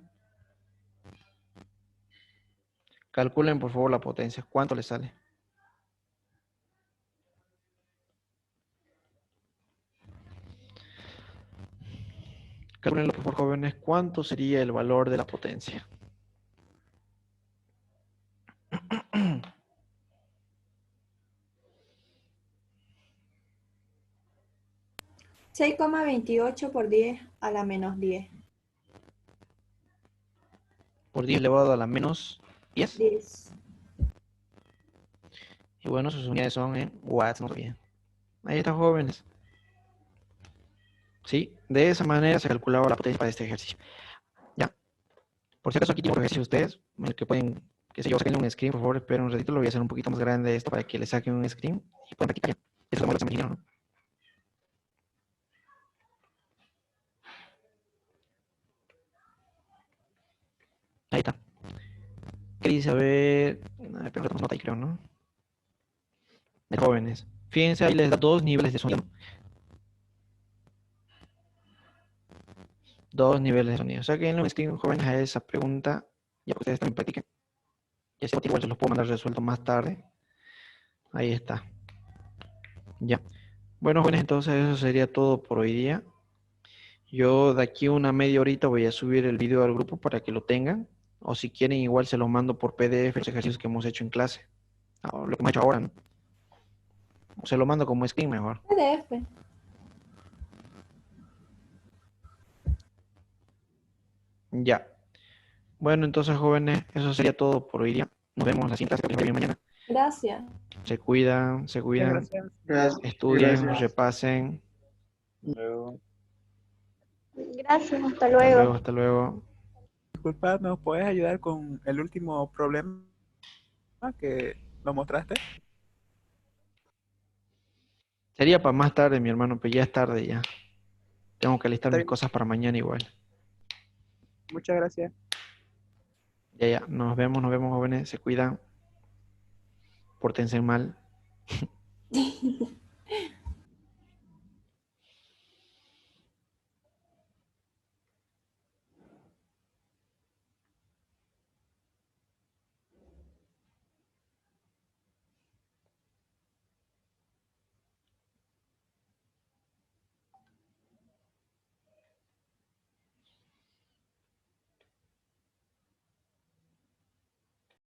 calculen por favor la potencia. ¿Cuánto les sale? Calculenlo por favor, jóvenes. ¿Cuánto sería el valor de la potencia? 6,28 por 10 a la menos 10. Por 10 elevado a la menos 10. 10. Y bueno, sus unidades son en watts, no bien. Ahí está, jóvenes. ¿Sí? De esa manera se calculaba la potencia para este ejercicio. ¿Ya? Por si acaso aquí tengo un ejercicio ustedes, el que pueden, qué sé yo, saquen un screen, por favor, esperen un ratito, lo voy a hacer un poquito más grande esto para que le saquen un screen y puedan practicar ya. Eso es lo que se imaginaron, ¿no? Ahí está. ¿Qué dice? A ver, pero lo nota ahí creo, ¿no? De jóvenes. Fíjense, ahí les da 2 niveles de sonido. 2 niveles de sonido. Saquen un screen, jóvenes, a esa pregunta, ya que ustedes también practiquen. Y así igual se los puedo mandar resuelto más tarde. Ahí está. Ya. Bueno, jóvenes, entonces eso sería todo por hoy día. Yo de aquí una media horita voy a subir el video al grupo para que lo tengan. O si quieren, igual se los mando por PDF los ejercicios que hemos hecho en clase. Lo que hemos hecho ahora, ¿no? O se lo mando como screen mejor. PDF. Ya. Bueno, entonces, jóvenes, eso sería todo por hoy día. Nos vemos en la siguiente clase que mañana. Gracias. Se cuidan, Gracias. estudien, Gracias. repasen. Luego. Gracias, hasta Hasta luego. luego, hasta luego. Disculpa, ¿nos puedes ayudar con el último problema que lo mostraste? Sería para más tarde, mi hermano, pero ya es tarde ya. Tengo que alistar Está mis bien. cosas para mañana igual. Muchas gracias. Ya. Nos vemos, jóvenes. Se cuidan. Pórtense mal.